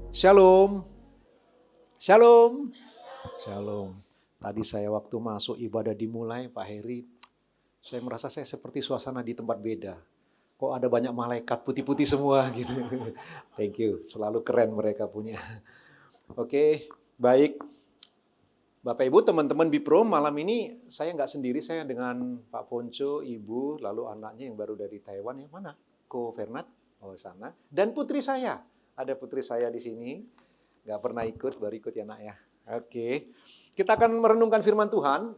Shalom. Shalom. Shalom. Tadi saya waktu masuk ibadah dimulai, Pak Heri, saya merasa saya seperti suasana di tempat beda. Kok ada banyak malaikat putih-putih semua gitu. Thank you, selalu keren mereka punya. Oke, baik. Bapak Ibu, teman-teman Bipro, malam ini saya nggak sendiri, saya dengan Pak Ponco, Ibu, lalu anaknya yang baru dari Taiwan, yang mana? Ko Fernat, oh sana. Dan putri saya, ada putri saya di sini, nggak pernah ikut, baru ikut ya nak ya. Oke, kita akan merenungkan firman Tuhan.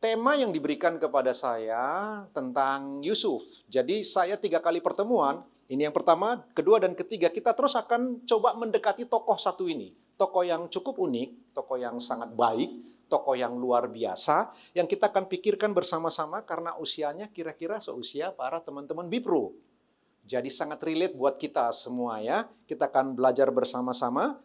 Tema yang diberikan kepada saya tentang Yusuf. Jadi saya 3 kali pertemuan, ini yang pertama, kedua, dan ketiga, kita terus akan coba mendekati tokoh satu ini. Tokoh yang cukup unik, tokoh yang sangat baik, tokoh yang luar biasa, yang kita akan pikirkan bersama-sama karena usianya kira-kira seusia para teman-teman Bipro. Jadi sangat relate buat kita semua ya. Kita akan belajar bersama-sama.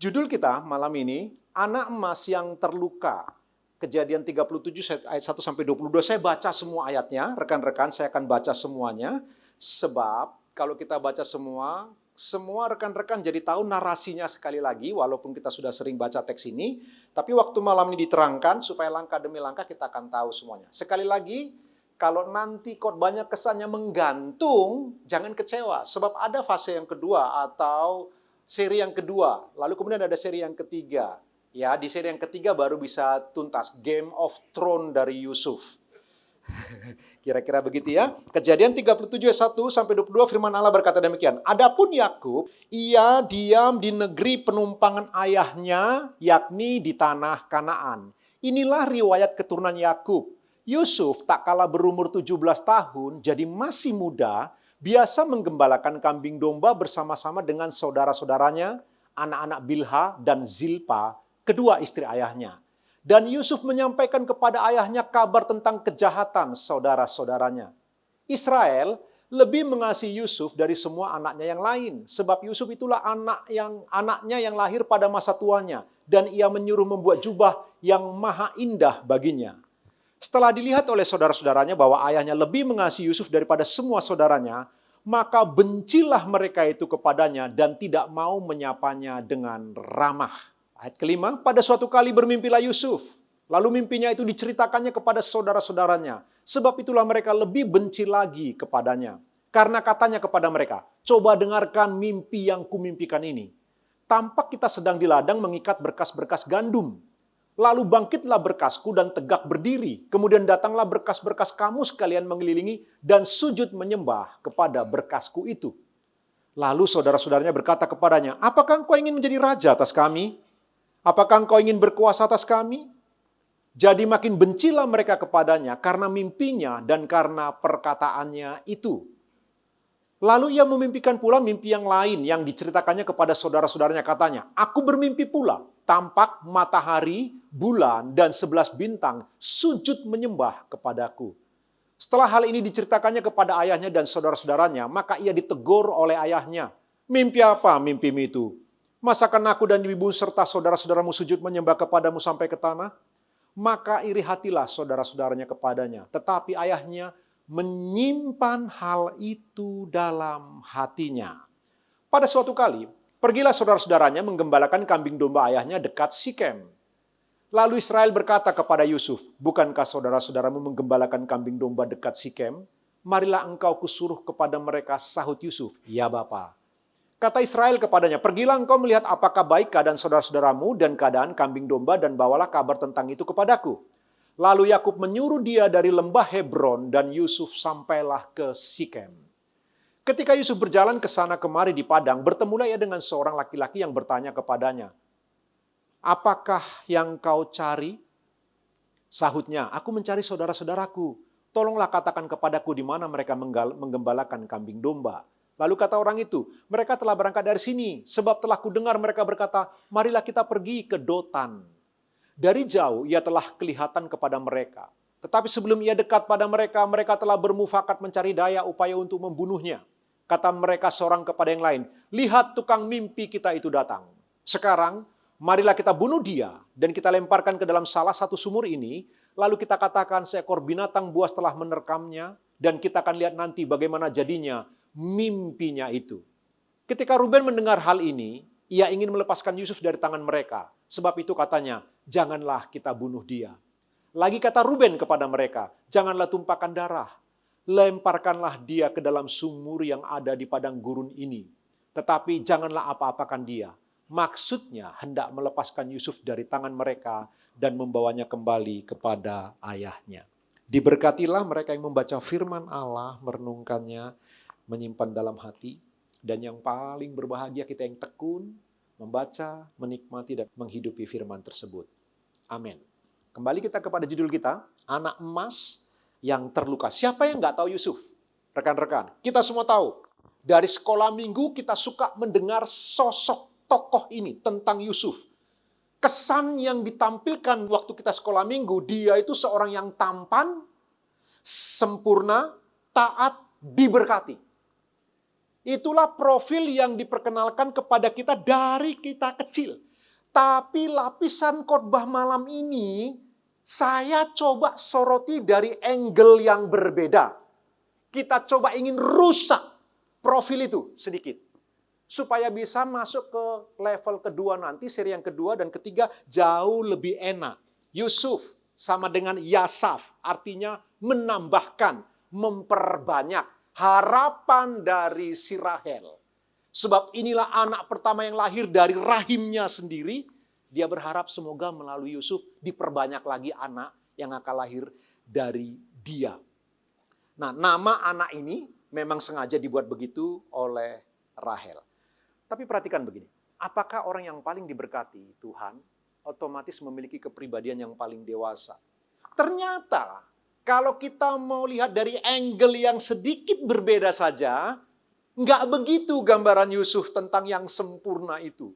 Judul kita malam ini, Anak Emas yang Terluka. Kejadian 37 ayat 1 sampai 22. Saya baca semua ayatnya, rekan-rekan saya akan baca semuanya. Sebab kalau kita baca semua rekan-rekan jadi tahu narasinya sekali lagi, walaupun kita sudah sering baca teks ini. Tapi waktu malam ini diterangkan, supaya langkah demi langkah kita akan tahu semuanya. Sekali lagi, kalau nanti khotbahnya kesannya menggantung, jangan kecewa. Sebab ada fase yang kedua atau seri yang kedua. Lalu kemudian ada seri yang ketiga. Ya, di seri yang ketiga baru bisa tuntas. Game of Throne dari Yusuf. Kira-kira begitu ya. Kejadian 37 ayat 1 sampai 22 firman Allah berkata demikian. Adapun Yakub, ia diam di negeri penumpangan ayahnya, yakni di tanah Kanaan. Inilah riwayat keturunan Yakub. Yusuf tak kalah berumur 17 tahun, jadi masih muda, biasa menggembalakan kambing domba bersama-sama dengan saudara-saudaranya, anak-anak Bilha dan Zilpa, kedua istri ayahnya. Dan Yusuf menyampaikan kepada ayahnya kabar tentang kejahatan saudara-saudaranya. Israel lebih mengasihi Yusuf dari semua anaknya yang lain. Sebab Yusuf itulah anaknya yang lahir pada masa tuanya. Dan ia menyuruh membuat jubah yang maha indah baginya. Setelah dilihat oleh saudara-saudaranya bahwa ayahnya lebih mengasihi Yusuf daripada semua saudaranya, maka bencilah mereka itu kepadanya dan tidak mau menyapanya dengan ramah. Ayat kelima, pada suatu kali bermimpilah Yusuf. Lalu mimpinya itu diceritakannya kepada saudara-saudaranya. Sebab itulah mereka lebih benci lagi kepadanya. Karena katanya kepada mereka, coba dengarkan mimpi yang kumimpikan ini. Tampak kita sedang di ladang mengikat berkas-berkas gandum. Lalu bangkitlah berkasku dan tegak berdiri. Kemudian datanglah berkas-berkas kamu sekalian mengelilingi dan sujud menyembah kepada berkasku itu. Lalu saudara-saudaranya berkata kepadanya, apakah engkau ingin menjadi raja atas kami? Apakah engkau ingin berkuasa atas kami? Jadi makin bencilah mereka kepadanya karena mimpinya dan karena perkataannya itu. Lalu ia memimpikan pula mimpi yang lain yang diceritakannya kepada saudara-saudaranya, katanya, aku bermimpi pula, tampak matahari, bulan, dan 11 bintang sujud menyembah kepadaku. Setelah hal ini diceritakannya kepada ayahnya dan saudara-saudaranya, maka ia ditegur oleh ayahnya. Mimpi apa mimpimu itu? Masakan aku dan ibu serta saudara-saudaramu sujud menyembah kepadamu sampai ke tanah? Maka iri hatilah saudara-saudaranya kepadanya. Tetapi ayahnya menyimpan hal itu dalam hatinya. Pada suatu kali, pergilah saudara-saudaranya menggembalakan kambing domba ayahnya dekat Sikem. Lalu Israel berkata kepada Yusuf, bukankah saudara-saudaramu menggembalakan kambing domba dekat Sikem? Marilah engkau kusuruh kepada mereka, sahut Yusuf. Ya Bapa. Kata Israel kepadanya, pergilah engkau melihat apakah baik keadaan saudara-saudaramu dan keadaan kambing domba dan bawalah kabar tentang itu kepadaku. Lalu Yakub menyuruh dia dari lembah Hebron dan Yusuf sampailah ke Sikem. Ketika Yusuf berjalan ke sana kemari di padang, bertemulah ia dengan seorang laki-laki yang bertanya kepadanya, apakah yang kau cari? Sahutnya, aku mencari saudara-saudaraku. Tolonglah katakan kepadaku di mana mereka menggembalakan kambing domba. Lalu kata orang itu, mereka telah berangkat dari sini, sebab telah kudengar mereka berkata, marilah kita pergi ke Dotan. Dari jauh ia telah kelihatan kepada mereka. Tetapi sebelum ia dekat pada mereka, mereka telah bermufakat mencari daya upaya untuk membunuhnya. Kata mereka seorang kepada yang lain, lihat tukang mimpi kita itu datang. Sekarang, marilah kita bunuh dia, dan kita lemparkan ke dalam salah satu sumur ini, lalu kita katakan seekor binatang buas telah menerkamnya, dan kita akan lihat nanti bagaimana jadinya mimpinya itu. Ketika Ruben mendengar hal ini, Ia ingin melepaskan Yusuf dari tangan mereka. Sebab itu katanya, janganlah kita bunuh dia. Lagi kata Ruben kepada mereka, janganlah tumpahkan darah. Lemparkanlah dia ke dalam sumur yang ada di padang gurun ini. Tetapi janganlah apa-apakan dia. Maksudnya hendak melepaskan Yusuf dari tangan mereka dan membawanya kembali kepada ayahnya. Diberkatilah mereka yang membaca firman Allah, merenungkannya, menyimpan dalam hati. Dan yang paling berbahagia kita yang tekun, membaca, menikmati, dan menghidupi firman tersebut. Amin. Kembali kita kepada judul kita, anak emas yang terluka. Siapa yang nggak tahu Yusuf? Rekan-rekan, kita semua tahu. Dari sekolah minggu kita suka mendengar sosok tokoh ini tentang Yusuf. Kesan yang ditampilkan waktu kita sekolah minggu, dia itu seorang yang tampan, sempurna, taat, diberkati. Itulah profil yang diperkenalkan kepada kita dari kita kecil. Tapi lapisan khotbah malam ini, saya coba soroti dari angle yang berbeda. Kita coba ingin rusak profil itu sedikit. Supaya bisa masuk ke level kedua nanti, seri yang kedua dan ketiga jauh lebih enak. Yusuf sama dengan Yasaf, artinya menambahkan, memperbanyak harapan dari si Rahel. Sebab inilah anak pertama yang lahir dari rahimnya sendiri. Dia berharap semoga melalui Yusuf diperbanyak lagi anak yang akan lahir dari dia. Nah, nama anak ini memang sengaja dibuat begitu oleh Rahel. Tapi perhatikan begini, apakah orang yang paling diberkati Tuhan otomatis memiliki kepribadian yang paling dewasa? Ternyata kalau kita mau lihat dari angle yang sedikit berbeda saja, nggak begitu gambaran Yusuf tentang yang sempurna itu.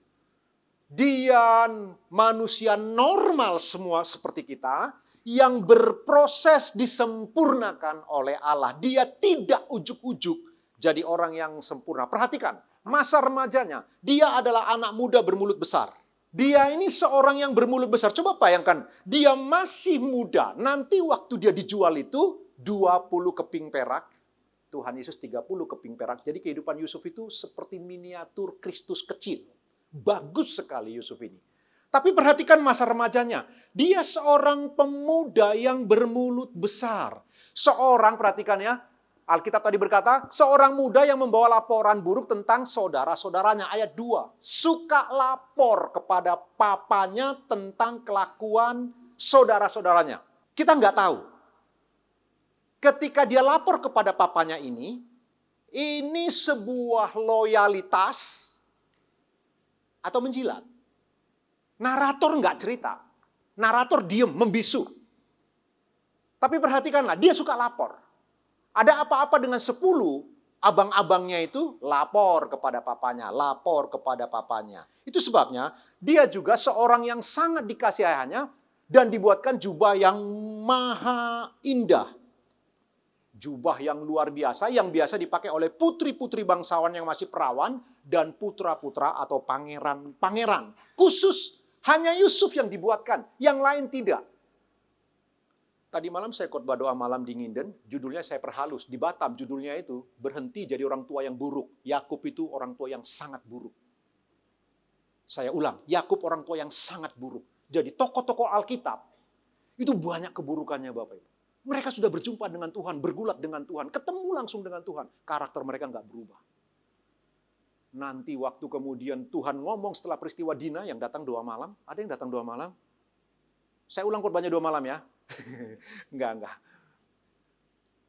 Dia manusia normal semua seperti kita, yang berproses disempurnakan oleh Allah. Dia tidak ujuk-ujuk jadi orang yang sempurna. Perhatikan, masa remajanya, dia adalah anak muda bermulut besar. Dia ini seorang yang bermulut besar. Coba bayangkan, dia masih muda. Nanti waktu dia dijual itu 20 keping perak. Tuhan Yesus 30 keping perak. Jadi kehidupan Yusuf itu seperti miniatur Kristus kecil. Bagus sekali Yusuf ini. Tapi perhatikan masa remajanya. Dia seorang pemuda yang bermulut besar. Seorang, perhatikan ya, Alkitab tadi berkata, seorang muda yang membawa laporan buruk tentang saudara-saudaranya. Ayat 2. Suka lapor kepada papanya tentang kelakuan saudara-saudaranya. Kita nggak tahu. Ketika dia lapor kepada papanya ini sebuah loyalitas atau menjilat. Narator nggak cerita. Narator diem, membisu. Tapi perhatikanlah, dia suka lapor. Ada apa-apa dengan 10, abang-abangnya itu lapor kepada papanya, lapor kepada papanya. Itu sebabnya dia juga seorang yang sangat dikasihi ayahnya dan dibuatkan jubah yang maha indah. Jubah yang luar biasa, yang biasa dipakai oleh putri-putri bangsawan yang masih perawan dan putra-putra atau pangeran-pangeran. Khusus hanya Yusuf yang dibuatkan, yang lain tidak. Tadi malam saya khotbah doa malam di Nginden, judulnya saya perhalus. Di Batam judulnya itu berhenti jadi orang tua yang buruk. Yakub itu orang tua yang sangat buruk. Saya ulang, Yakub orang tua yang sangat buruk. Jadi tokoh-tokoh Alkitab itu banyak keburukannya Bapak Ibu. Mereka sudah berjumpa dengan Tuhan, bergulat dengan Tuhan, ketemu langsung dengan Tuhan. Karakter mereka nggak berubah. Nanti waktu kemudian Tuhan ngomong setelah peristiwa Dina yang datang 2 malam. Ada yang datang 2 malam? Saya ulang khotbahnya 2 malam ya. Enggak.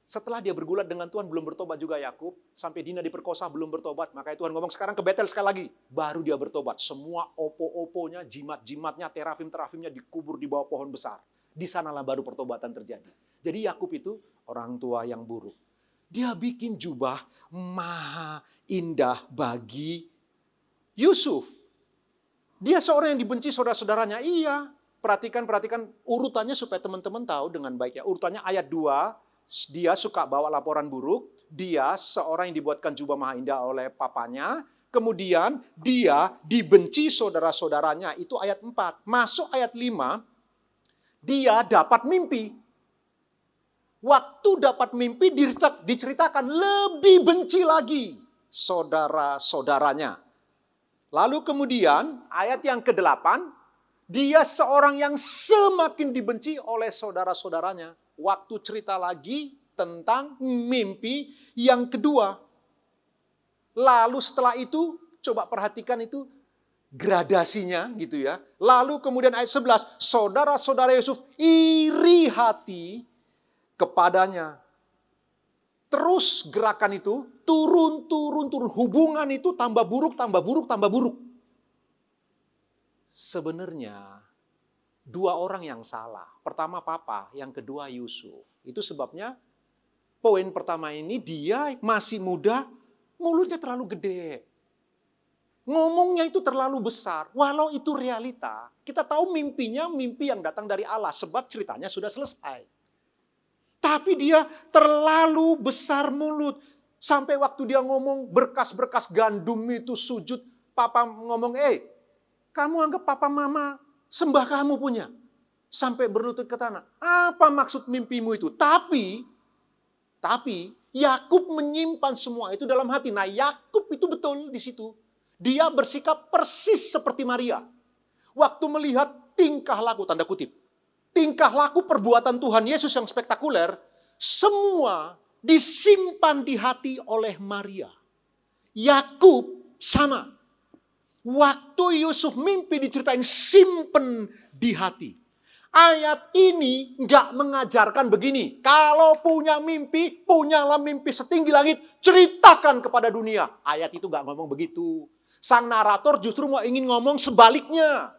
Setelah dia bergulat dengan Tuhan, belum bertobat juga Yakub. Sampai Dina diperkosa, belum bertobat. Makanya Tuhan ngomong sekarang ke Betel sekali lagi. Baru dia bertobat. Semua opo-oponya, jimat-jimatnya, terafim-terafimnya dikubur di bawah pohon besar. Di sanalah baru pertobatan terjadi. Jadi Yakub itu orang tua yang buruk. Dia bikin jubah maha indah bagi Yusuf. Dia seorang yang dibenci saudara-saudaranya. Iya, perhatikan urutannya supaya teman-teman tahu dengan baik ya. Urutannya ayat 2, dia suka bawa laporan buruk. Dia seorang yang dibuatkan jubah maha indah oleh papanya. Kemudian dia dibenci saudara-saudaranya. Itu ayat 4. Masuk ayat 5, dia dapat mimpi. Waktu dapat mimpi diceritakan lebih benci lagi saudara-saudaranya. Lalu kemudian ayat yang ke-8, dia seorang yang semakin dibenci oleh saudara-saudaranya. Waktu cerita lagi tentang mimpi yang kedua. Lalu setelah itu, coba perhatikan itu gradasinya gitu ya. Lalu kemudian ayat 11, saudara-saudara Yusuf iri hati kepadanya. Terus gerakan itu turun. Hubungan itu tambah buruk. Sebenarnya dua orang yang salah. Pertama papa, yang kedua Yusuf. Itu sebabnya poin pertama ini dia masih muda, mulutnya terlalu gede. Ngomongnya itu terlalu besar. Walau itu realita, kita tahu mimpinya mimpi yang datang dari Allah. Sebab ceritanya sudah selesai. Tapi dia terlalu besar mulut. Sampai waktu dia ngomong berkas-berkas gandum itu sujud. Papa ngomong, kamu anggap papa mama sembah kamu punya. Sampai berlutut ke tanah. Apa maksud mimpimu itu? Tapi Yakub menyimpan semua itu dalam hati. Nah, Yakub itu betul di situ. Dia bersikap persis seperti Maria. Waktu melihat tingkah laku, tanda kutip. Tingkah laku perbuatan Tuhan Yesus yang spektakuler, semua disimpan di hati oleh Maria. Yakub sama. Waktu Yusuf mimpi diceritain, simpen di hati. Ayat ini nggak mengajarkan begini. Kalau punya mimpi, punyalah mimpi setinggi langit, ceritakan kepada dunia. Ayat itu nggak ngomong begitu. Sang narator justru mau ingin ngomong sebaliknya.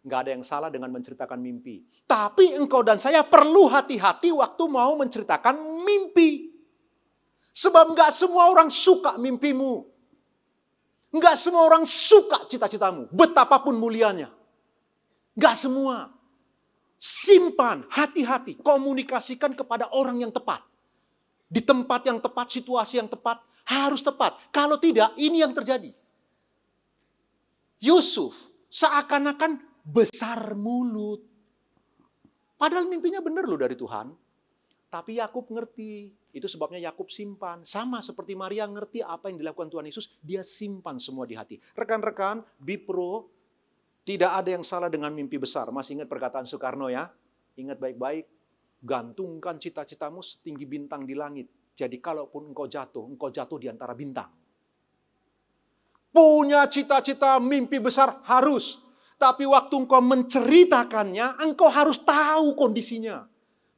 Nggak ada yang salah dengan menceritakan mimpi. Tapi engkau dan saya perlu hati-hati waktu mau menceritakan mimpi. Sebab nggak semua orang suka mimpimu. Nggak semua orang suka cita-citamu, betapapun mulianya. Nggak semua. Simpan, hati-hati, komunikasikan kepada orang yang tepat. Di tempat yang tepat, situasi yang tepat, harus tepat. Kalau tidak, ini yang terjadi. Yusuf seakan-akan besar mulut. Padahal mimpinya benar loh dari Tuhan. Tapi Yakub ngerti. Itu sebabnya Yakub simpan. Sama seperti Maria ngerti apa yang dilakukan Tuhan Yesus, dia simpan semua di hati. Rekan-rekan, Bipro, tidak ada yang salah dengan mimpi besar. Masih ingat perkataan Soekarno ya? Ingat baik-baik. Gantungkan cita-citamu setinggi bintang di langit. Jadi kalaupun engkau jatuh di antara bintang. Punya cita-cita mimpi besar harus. Tapi waktu engkau menceritakannya, engkau harus tahu kondisinya.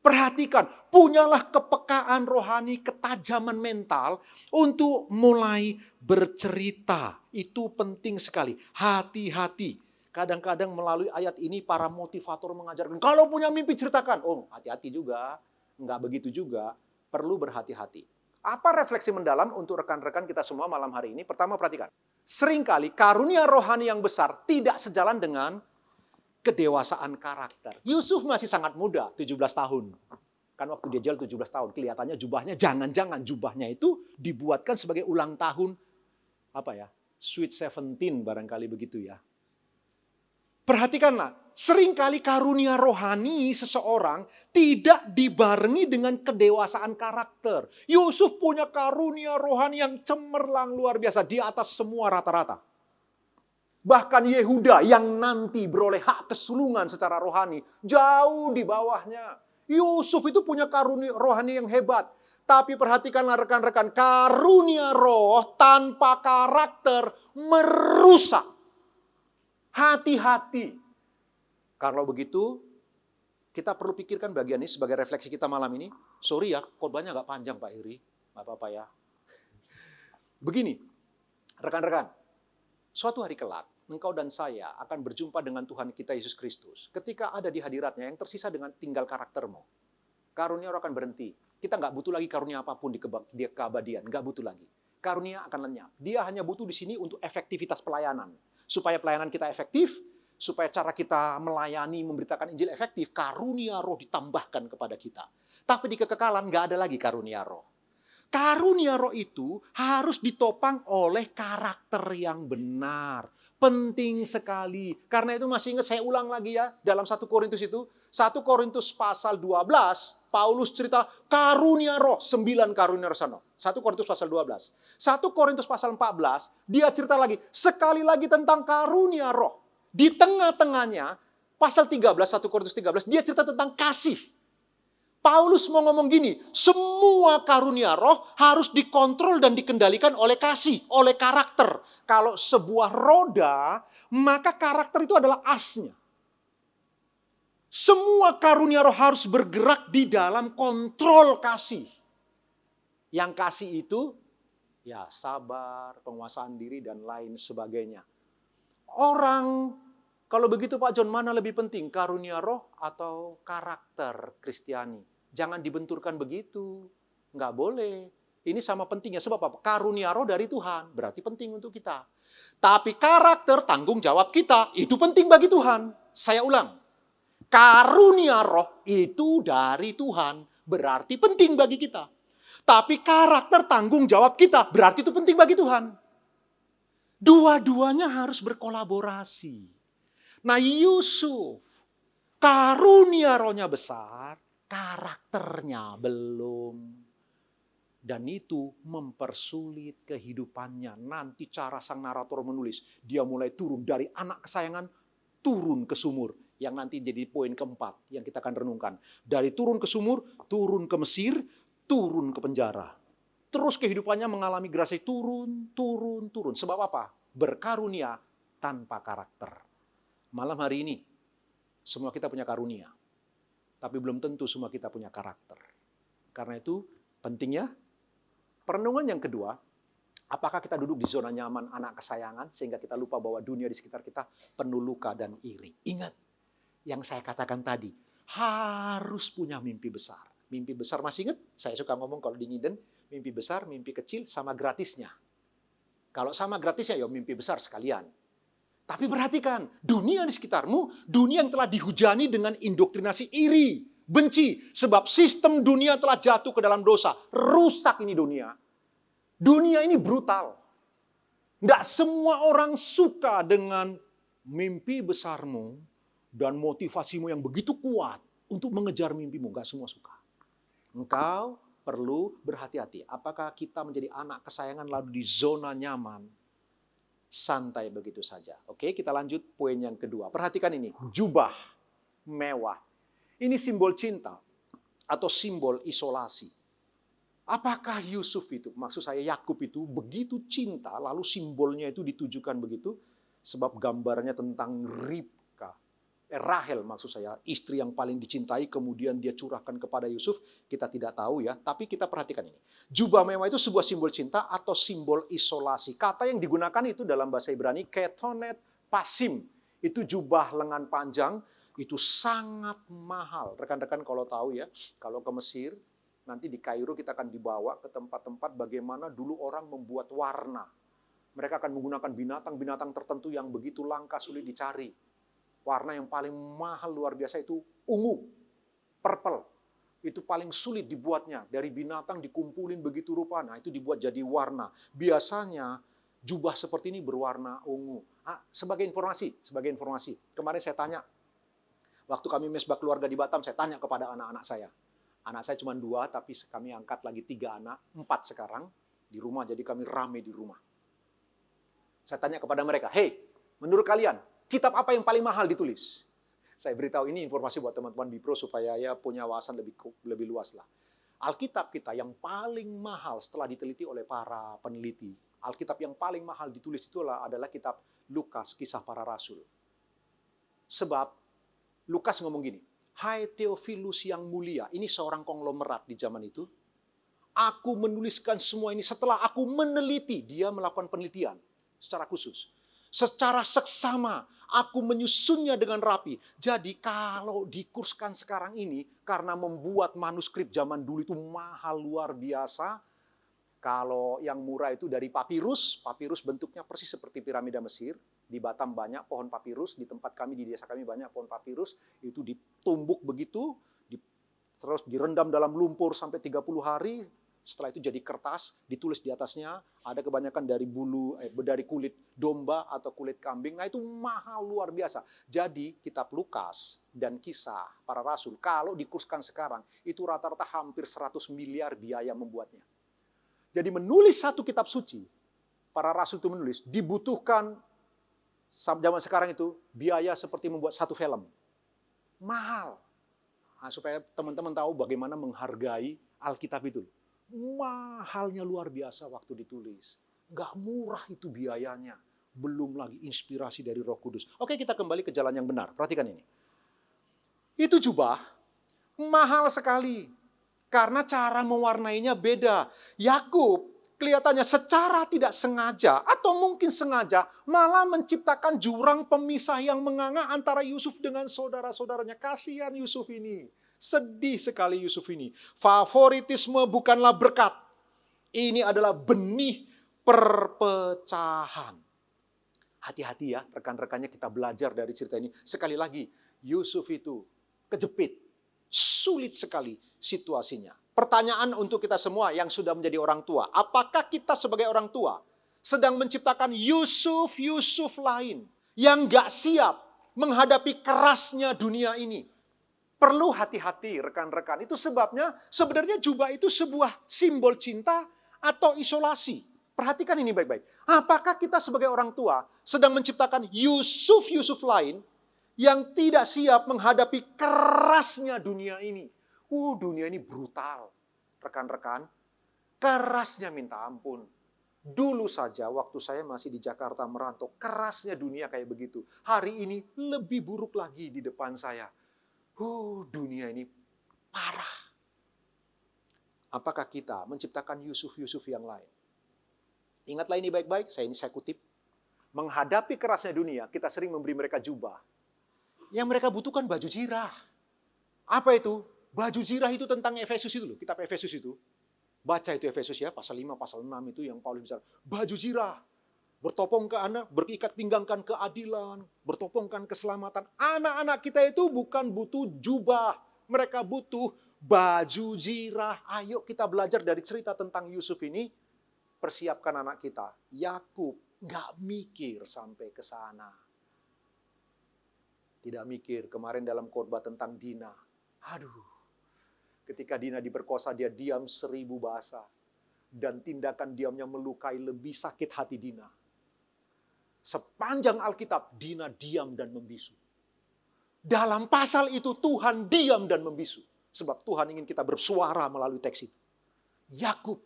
Perhatikan, punyalah kepekaan rohani, ketajaman mental untuk mulai bercerita. Itu penting sekali. Hati-hati. Kadang-kadang melalui ayat ini para motivator mengajarkan, kalau punya mimpi ceritakan. Oh, hati-hati juga. Enggak begitu juga. Perlu berhati-hati. Apa refleksi mendalam untuk rekan-rekan kita semua malam hari ini? Pertama, perhatikan. Seringkali karunia rohani yang besar tidak sejalan dengan kedewasaan karakter. Yusuf masih sangat muda, 17 tahun. Kan waktu dia jalan 17 tahun, kelihatannya jubahnya, jangan-jangan jubahnya itu dibuatkan sebagai ulang tahun, Sweet 17 barangkali begitu ya. Perhatikanlah, seringkali karunia rohani seseorang tidak dibarengi dengan kedewasaan karakter. Yusuf punya karunia rohani yang cemerlang luar biasa, di atas semua rata-rata. Bahkan Yehuda yang nanti beroleh hak kesulungan secara rohani, jauh di bawahnya. Yusuf itu punya karunia rohani yang hebat. Tapi perhatikanlah rekan-rekan, karunia roh tanpa karakter merusak. Hati-hati. Kalau begitu, kita perlu pikirkan bagian ini sebagai refleksi kita malam ini. Sorry ya, khotbahnya agak panjang Pak Iri. Nggak apa-apa ya. Begini, rekan-rekan. Suatu hari kelak, engkau dan saya akan berjumpa dengan Tuhan kita Yesus Kristus. Ketika ada di hadiratnya, yang tersisa dengan tinggal karaktermu. Karunia roh akan berhenti. Kita nggak butuh lagi karunia apapun di keabadian. Nggak butuh lagi. Karunia akan lenyap. Dia hanya butuh di sini untuk efektivitas pelayanan. Supaya pelayanan kita efektif, supaya cara kita melayani, memberitakan Injil efektif, karunia roh ditambahkan kepada kita. Tapi di kekekalan nggak ada lagi karunia roh. Karunia roh itu harus ditopang oleh karakter yang benar. Penting sekali. Karena itu masih ingat, saya ulang lagi ya, dalam 1 Korintus itu, 1 Korintus pasal 12, Paulus cerita karunia roh, 9 karunia roh sana. 1 Korintus pasal 12. 1 Korintus pasal 14, dia cerita lagi, sekali lagi tentang karunia roh. Di tengah-tengahnya, pasal 13, 1 Korintus 13, dia cerita tentang kasih. Paulus mau ngomong gini, semua karunia roh harus dikontrol dan dikendalikan oleh kasih, oleh karakter. Kalau sebuah roda, maka karakter itu adalah asnya. Semua karunia roh harus bergerak di dalam kontrol kasih. Yang kasih itu, ya sabar, penguasaan diri, dan lain sebagainya. Orang, kalau begitu Pak John, mana lebih penting, karunia roh atau karakter Kristiani? Jangan dibenturkan begitu. Nggak boleh. Ini sama pentingnya. Sebab apa? Karunia roh dari Tuhan. Berarti penting untuk kita. Tapi karakter, tanggung jawab kita. Itu penting bagi Tuhan. Saya ulang. Karunia roh itu dari Tuhan. Berarti penting bagi kita. Tapi karakter, tanggung jawab kita. Berarti itu penting bagi Tuhan. Dua-duanya harus berkolaborasi. Nah, Yusuf, karunia rohnya besar, karakternya belum. Dan itu mempersulit kehidupannya. Nanti cara sang narator menulis, dia mulai turun dari anak kesayangan, turun ke sumur. Yang nanti jadi poin keempat yang kita akan renungkan. Dari turun ke sumur, turun ke Mesir, turun ke penjara. Terus kehidupannya mengalami gerasi turun. Sebab apa? Berkarunia tanpa karakter. Malam hari ini, semua kita punya karunia. Tapi belum tentu semua kita punya karakter. Karena itu pentingnya perenungan yang kedua, apakah kita duduk di zona nyaman anak kesayangan sehingga kita lupa bahwa dunia di sekitar kita penuh luka dan iri. Ingat yang saya katakan tadi, harus punya mimpi besar. Mimpi besar masih ingat? Saya suka ngomong kalau di Ngiden, mimpi besar, mimpi kecil sama gratisnya. Kalau sama gratisnya ya mimpi besar sekalian. Tapi perhatikan, dunia di sekitarmu, dunia yang telah dihujani dengan indoktrinasi iri, benci. Sebab sistem dunia telah jatuh ke dalam dosa. Rusak ini dunia. Dunia ini brutal. Tidak semua orang suka dengan mimpi besarmu dan motivasimu yang begitu kuat untuk mengejar mimpimu. Tidak semua suka. Engkau perlu berhati-hati. Apakah kita menjadi anak kesayangan lalu di zona nyaman? Santai begitu saja. Oke, kita lanjut poin yang kedua. Perhatikan ini, jubah mewah. Ini simbol cinta atau simbol isolasi. Apakah Yusuf itu, maksud saya Yakub itu begitu cinta, lalu simbolnya itu ditujukan begitu? Sebab gambarnya tentang Rahel maksud saya, istri yang paling dicintai, kemudian dia curahkan kepada Yusuf, kita tidak tahu ya, tapi kita perhatikan ini. Jubah mewah itu sebuah simbol cinta atau simbol isolasi. Kata yang digunakan itu dalam bahasa Ibrani, ketonet pasim. Itu jubah lengan panjang, itu sangat mahal. Rekan-rekan kalau tahu ya, kalau ke Mesir, nanti di Kairo kita akan dibawa ke tempat-tempat bagaimana dulu orang membuat warna. Mereka akan menggunakan binatang-binatang tertentu yang begitu langka, sulit dicari. Warna yang paling mahal luar biasa itu ungu, purple. Itu paling sulit dibuatnya. Dari binatang dikumpulin begitu rupa. Nah, itu dibuat jadi warna. Biasanya jubah seperti ini berwarna ungu. Sebagai informasi. Kemarin saya tanya, waktu kami mesbah keluarga di Batam, saya tanya kepada anak-anak saya. Anak saya cuma 2, tapi kami angkat lagi 3 anak, 4 sekarang di rumah. Jadi kami rame di rumah. Saya tanya kepada mereka, hey, menurut kalian, kitab apa yang paling mahal ditulis? Saya beritahu ini informasi buat teman-teman Bipro supaya ya punya wawasan lebih luas lah. Alkitab kita yang paling mahal setelah diteliti oleh para peneliti. Alkitab yang paling mahal ditulis itu adalah kitab Lukas, Kisah Para Rasul. Sebab Lukas ngomong gini, hai Theophilus yang mulia, ini seorang konglomerat di zaman itu. Aku menuliskan semua ini setelah aku meneliti, dia melakukan penelitian secara khusus. Secara seksama, aku menyusunnya dengan rapi. Jadi kalau dikurskan sekarang ini, karena membuat manuskrip zaman dulu itu mahal luar biasa. Kalau yang murah itu dari papirus. Papirus bentuknya persis seperti piramida Mesir. Di Batam banyak pohon papirus, di tempat kami, di desa kami banyak pohon papirus. Itu ditumbuk begitu, terus direndam dalam lumpur sampai 30 hari. Setelah itu jadi kertas, ditulis di atasnya, ada kebanyakan dari dari kulit domba atau kulit kambing. Nah itu mahal luar biasa. Jadi kitab Lukas dan Kisah para Rasul, kalau dikurskan sekarang, itu rata-rata hampir 100 miliar biaya membuatnya. Jadi menulis satu kitab suci, para Rasul itu menulis, dibutuhkan zaman sekarang itu biaya seperti membuat satu film. Mahal. Nah, supaya teman-teman tahu bagaimana menghargai Alkitab itu. Mahalnya luar biasa waktu ditulis. Gak murah itu biayanya. Belum lagi inspirasi dari Roh Kudus. Oke, kita kembali ke jalan yang benar. Perhatikan ini. Itu jubah mahal sekali. Karena cara mewarnainya beda. Yakub kelihatannya secara tidak sengaja atau mungkin sengaja malah menciptakan jurang pemisah yang menganga antara Yusuf dengan saudara-saudaranya. Kasihan Yusuf ini. Sedih sekali Yusuf ini. Favoritisme bukanlah berkat. Ini adalah benih perpecahan. Hati-hati ya rekan-rekannya, kita belajar dari cerita ini. Sekali lagi, Yusuf itu kejepit. Sulit sekali situasinya. Pertanyaan untuk kita semua yang sudah menjadi orang tua. Apakah kita sebagai orang tua sedang menciptakan Yusuf lain yang gak siap menghadapi kerasnya dunia ini? Perlu hati-hati rekan-rekan. Itu sebabnya sebenarnya jubah itu sebuah simbol cinta atau isolasi. Perhatikan ini baik-baik. Apakah kita sebagai orang tua sedang menciptakan Yusuf lain yang tidak siap menghadapi kerasnya dunia ini? Dunia ini brutal. Rekan-rekan, kerasnya minta ampun. Dulu saja waktu saya masih di Jakarta merantau, kerasnya dunia kayak begitu. Hari ini lebih buruk lagi di depan saya. Dunia ini parah. Apakah kita menciptakan Yusuf yang lain? Ingatlah ini baik-baik, saya kutip. Menghadapi kerasnya dunia, kita sering memberi mereka jubah. Yang mereka butuhkan baju jirah. Apa itu? Baju jirah itu tentang Efesus itu loh, kitab Efesus itu. Baca itu Efesus ya, pasal 5, pasal 6 itu yang Paulus bicara. Baju jirah. Bertopong ke anak, berikat pinggangkan keadilan, bertopongkan keselamatan. Anak-anak kita itu bukan butuh jubah, mereka butuh baju jirah. Ayo kita belajar dari cerita tentang Yusuf ini, persiapkan anak kita. Yakub nggak mikir sampai ke sana. Tidak mikir, kemarin dalam khotbah tentang Dina. Ketika Dina diperkosa, dia diam 1000 bahasa. Dan tindakan diamnya melukai lebih sakit hati Dina. Sepanjang Alkitab, Dina diam dan membisu. Dalam pasal itu Tuhan diam dan membisu. Sebab Tuhan ingin kita bersuara melalui teks itu. Yakub,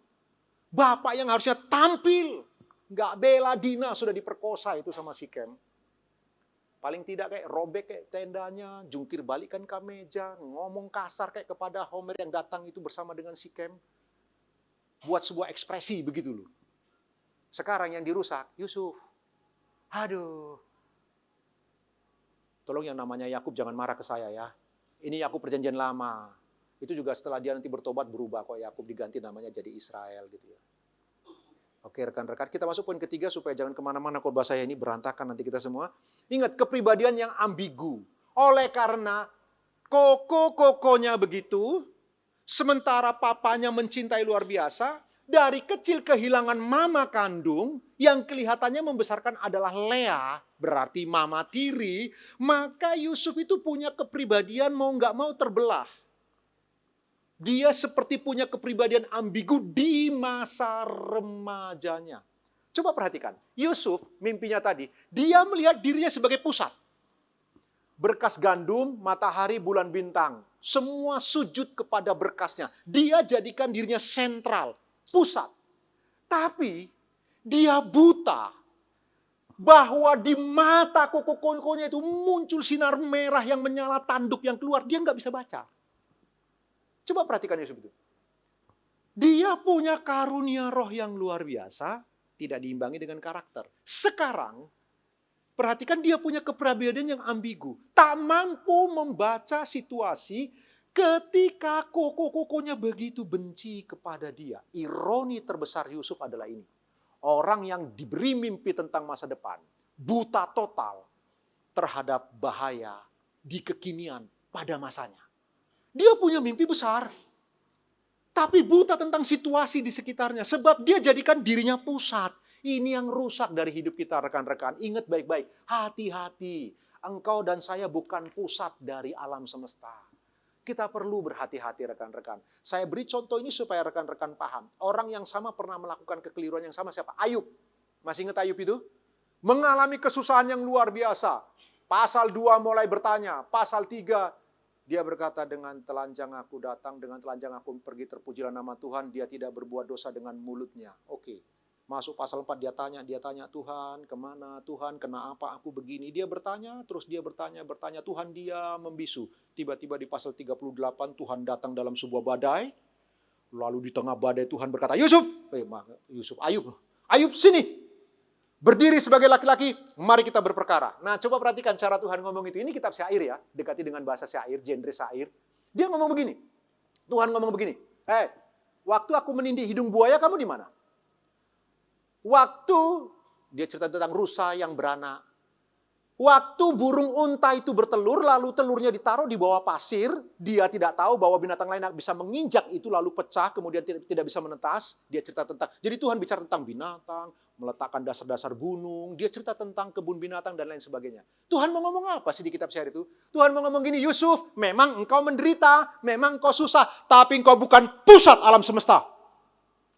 bapak yang harusnya tampil, nggak bela Dina sudah diperkosa itu sama Sikem. Paling tidak kayak robek kayak tendanya, jungkir balikan ke meja, ngomong kasar kayak kepada Homer yang datang itu bersama dengan Sikem. Buat sebuah ekspresi begitu loh. Sekarang yang dirusak, Yusuf. Tolong yang namanya Yakub jangan marah ke saya ya. Ini Yakub perjanjian lama. Itu juga setelah dia nanti bertobat berubah kok, Yakub diganti namanya jadi Israel gitu ya. Oke rekan-rekan, kita masuk poin ketiga supaya jangan kemana-mana khotbah saya ini berantakan nanti kita semua. Ingat, kepribadian yang ambigu. Oleh karena koko-kokonya begitu, sementara papanya mencintai luar biasa, dari kecil kehilangan mama kandung, yang kelihatannya membesarkan adalah Lea, berarti mama tiri, maka Yusuf itu punya kepribadian mau nggak mau terbelah. Dia seperti punya kepribadian ambigu di masa remajanya. Coba perhatikan, Yusuf mimpinya tadi, dia melihat dirinya sebagai pusat. Berkas gandum, matahari, bulan, bintang. Semua sujud kepada berkasnya. Dia jadikan dirinya sentral, pusat. Tapi dia buta bahwa di mata koko-kokonya itu muncul sinar merah yang menyala tanduk yang keluar. Dia nggak bisa baca. Coba perhatikan Yusuf itu. Dia punya karunia roh yang luar biasa, tidak diimbangi dengan karakter. Sekarang, perhatikan dia punya kepribadian yang ambigu. Tak mampu membaca situasi ketika koko-kokonya begitu benci kepada dia. Ironi terbesar Yusuf adalah ini. Orang yang diberi mimpi tentang masa depan, buta total terhadap bahaya di kekinian pada masanya. Dia punya mimpi besar. Tapi buta tentang situasi di sekitarnya. Sebab dia jadikan dirinya pusat. Ini yang rusak dari hidup kita rekan-rekan. Ingat baik-baik. Hati-hati. Engkau dan saya bukan pusat dari alam semesta. Kita perlu berhati-hati rekan-rekan. Saya beri contoh ini supaya rekan-rekan paham. Orang yang sama pernah melakukan kekeliruan yang sama siapa? Ayub. Masih ingat Ayub itu? Mengalami kesusahan yang luar biasa. Pasal 2 mulai bertanya. Pasal 3 dia berkata, dengan telanjang aku datang, dengan telanjang aku pergi, terpujilah nama Tuhan, dia tidak berbuat dosa dengan mulutnya. Oke. Masuk pasal 4, dia tanya, Tuhan, kemana? Tuhan, kenapa aku begini? Dia bertanya, terus dia bertanya, Tuhan dia membisu. Tiba-tiba di pasal 38, Tuhan datang dalam sebuah badai, lalu di tengah badai Tuhan berkata, Ayub, sini. Berdiri sebagai laki-laki, mari kita berperkara. Nah, coba perhatikan cara Tuhan ngomong itu. Ini kitab syair ya, dekati dengan bahasa syair, genre syair. Dia ngomong begini. Tuhan ngomong begini. Waktu aku menindih hidung buaya, kamu di mana? Waktu, dia cerita tentang rusa yang beranak. Waktu burung unta itu bertelur, lalu telurnya ditaruh di bawah pasir, dia tidak tahu bahwa binatang lain bisa menginjak itu, lalu pecah, kemudian tidak bisa menetas. Dia cerita tentang, jadi Tuhan bicara tentang binatang, meletakkan dasar-dasar gunung, dia cerita tentang kebun binatang dan lain sebagainya. Tuhan mau ngomong apa sih di kitab syair itu? Tuhan mau ngomong gini, Yusuf, memang engkau menderita, memang engkau susah, tapi engkau bukan pusat alam semesta.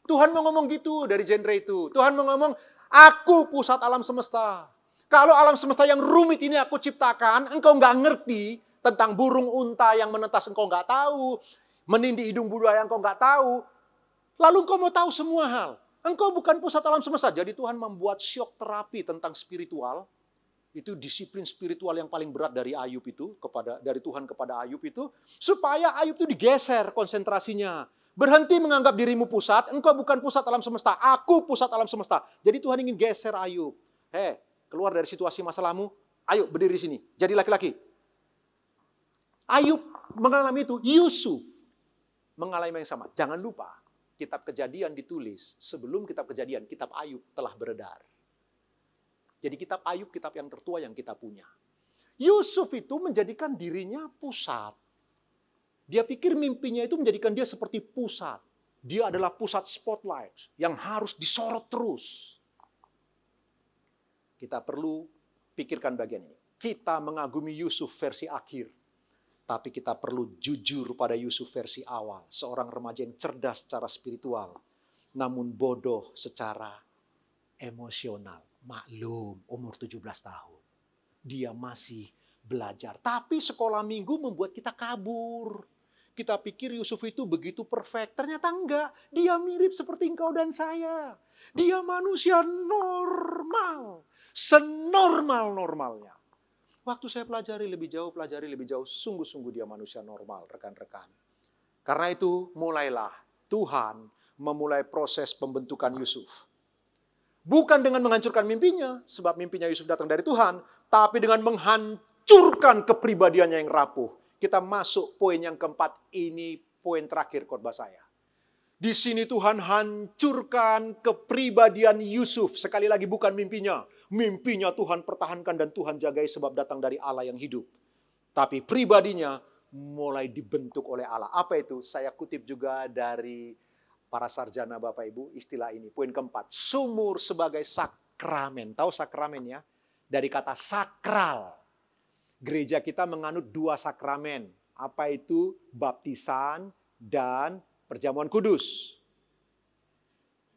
Tuhan mau ngomong gitu dari genre itu. Tuhan mau ngomong, aku pusat alam semesta. Kalau alam semesta yang rumit ini aku ciptakan, engkau nggak ngerti tentang burung unta yang menetas, engkau nggak tahu. Menindih hidung buaya, engkau nggak tahu. Lalu engkau mau tahu semua hal. Engkau bukan pusat alam semesta. Jadi Tuhan membuat syok terapi tentang spiritual. Itu disiplin spiritual yang paling berat dari Ayub itu, dari Tuhan kepada Ayub itu. Supaya Ayub itu digeser konsentrasinya. Berhenti menganggap dirimu pusat, engkau bukan pusat alam semesta. Aku pusat alam semesta. Jadi Tuhan ingin geser Ayub. Keluar dari situasi masalahmu, ayo berdiri sini, jadi laki-laki. Ayub mengalami itu, Yusuf mengalami yang sama. Jangan lupa, kitab Kejadian ditulis sebelum kitab Kejadian, kitab Ayub telah beredar. Jadi kitab Ayub, kitab yang tertua yang kita punya. Yusuf itu menjadikan dirinya pusat. Dia pikir mimpinya itu menjadikan dia seperti pusat. Dia adalah pusat spotlight yang harus disorot terus. Kita perlu pikirkan bagian ini. Kita mengagumi Yusuf versi akhir. Tapi kita perlu jujur pada Yusuf versi awal. Seorang remaja yang cerdas secara spiritual. Namun bodoh secara emosional. Maklum, umur 17 tahun. Dia masih belajar. Tapi sekolah minggu membuat kita kabur. Kita pikir Yusuf itu begitu perfect. Ternyata enggak. Dia mirip seperti engkau dan saya. Dia manusia normal. Senormal-normalnya. Waktu saya pelajari lebih jauh, sungguh-sungguh dia manusia normal, rekan-rekan. Karena itu, mulailah Tuhan memulai proses pembentukan Yusuf. Bukan dengan menghancurkan mimpinya, sebab mimpinya Yusuf datang dari Tuhan, tapi dengan menghancurkan kepribadiannya yang rapuh. Kita masuk poin yang keempat, ini poin terakhir khotbah saya. Di sini Tuhan hancurkan kepribadian Yusuf. Sekali lagi bukan mimpinya. Mimpinya Tuhan pertahankan dan Tuhan jagai sebab datang dari Allah yang hidup. Tapi pribadinya mulai dibentuk oleh Allah. Apa itu? Saya kutip juga dari para sarjana Bapak Ibu istilah ini. Poin keempat. Sumur sebagai sakramen. Tahu sakramen ya? Dari kata sakral. Gereja kita menganut 2 sakramen. Apa itu? Baptisan dan perjamuan kudus.